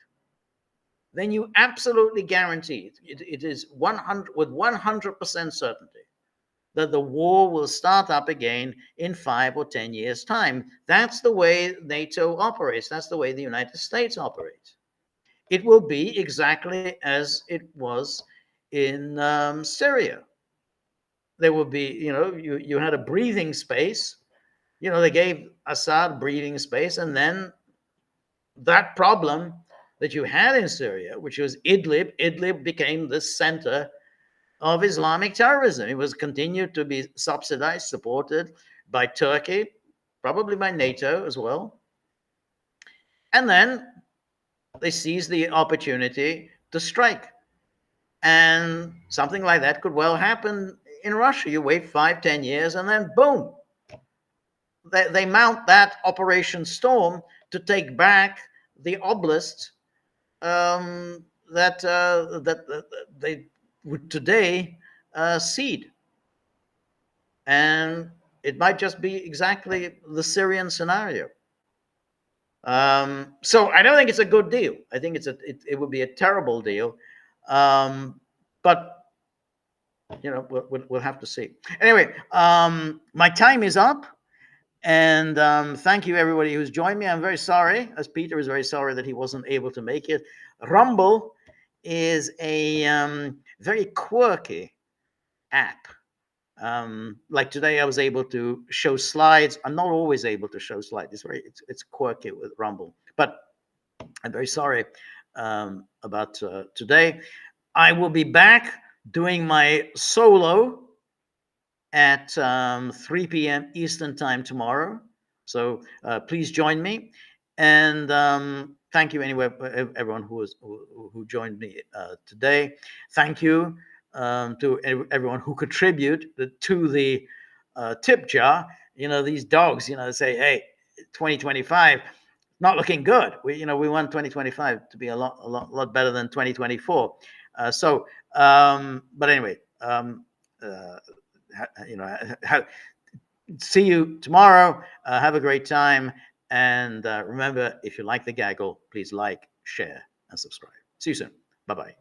then you absolutely guarantee it is 100 with 100% certainty that the war will start up again in 5 or 10 years' time. That's the way NATO operates. That's the way the United States operates. It will be exactly as it was in Syria. There will be, you had a breathing space. They gave Assad breathing space, and then that problem that you had in Syria, which was Idlib became the center of Islamic terrorism. It was continued to be subsidized, supported by Turkey, probably by NATO as well. And then they seized the opportunity to strike. And something like that could well happen in Russia. You wait 5, 10 years, and then boom, they mount that Operation Storm to take back the oblast that they would today cede. And it might just be exactly the Syrian scenario. So I don't think it's a good deal. I think it would be a terrible deal. But we'll have to see. Anyway, my time is up. And thank you, everybody who's joined me. I'm very sorry, as Peter is very sorry that he wasn't able to make it. Rumble is a very quirky app. Like today, I was able to show slides. I'm not always able to show slides. It's quirky with Rumble. But I'm very sorry about today. I will be back doing my solo at 3 p.m. Eastern time tomorrow. So please join me. And thank you anyway, everyone who joined me today. Thank you to everyone who contributed to the tip jar. These dogs, say, hey, 2025, not looking good. We want 2025 to be a lot better than 2024. But anyway, see you tomorrow. Have a great time. And remember, if you like the Gaggle, please like, share, and subscribe. See you soon. Bye-bye.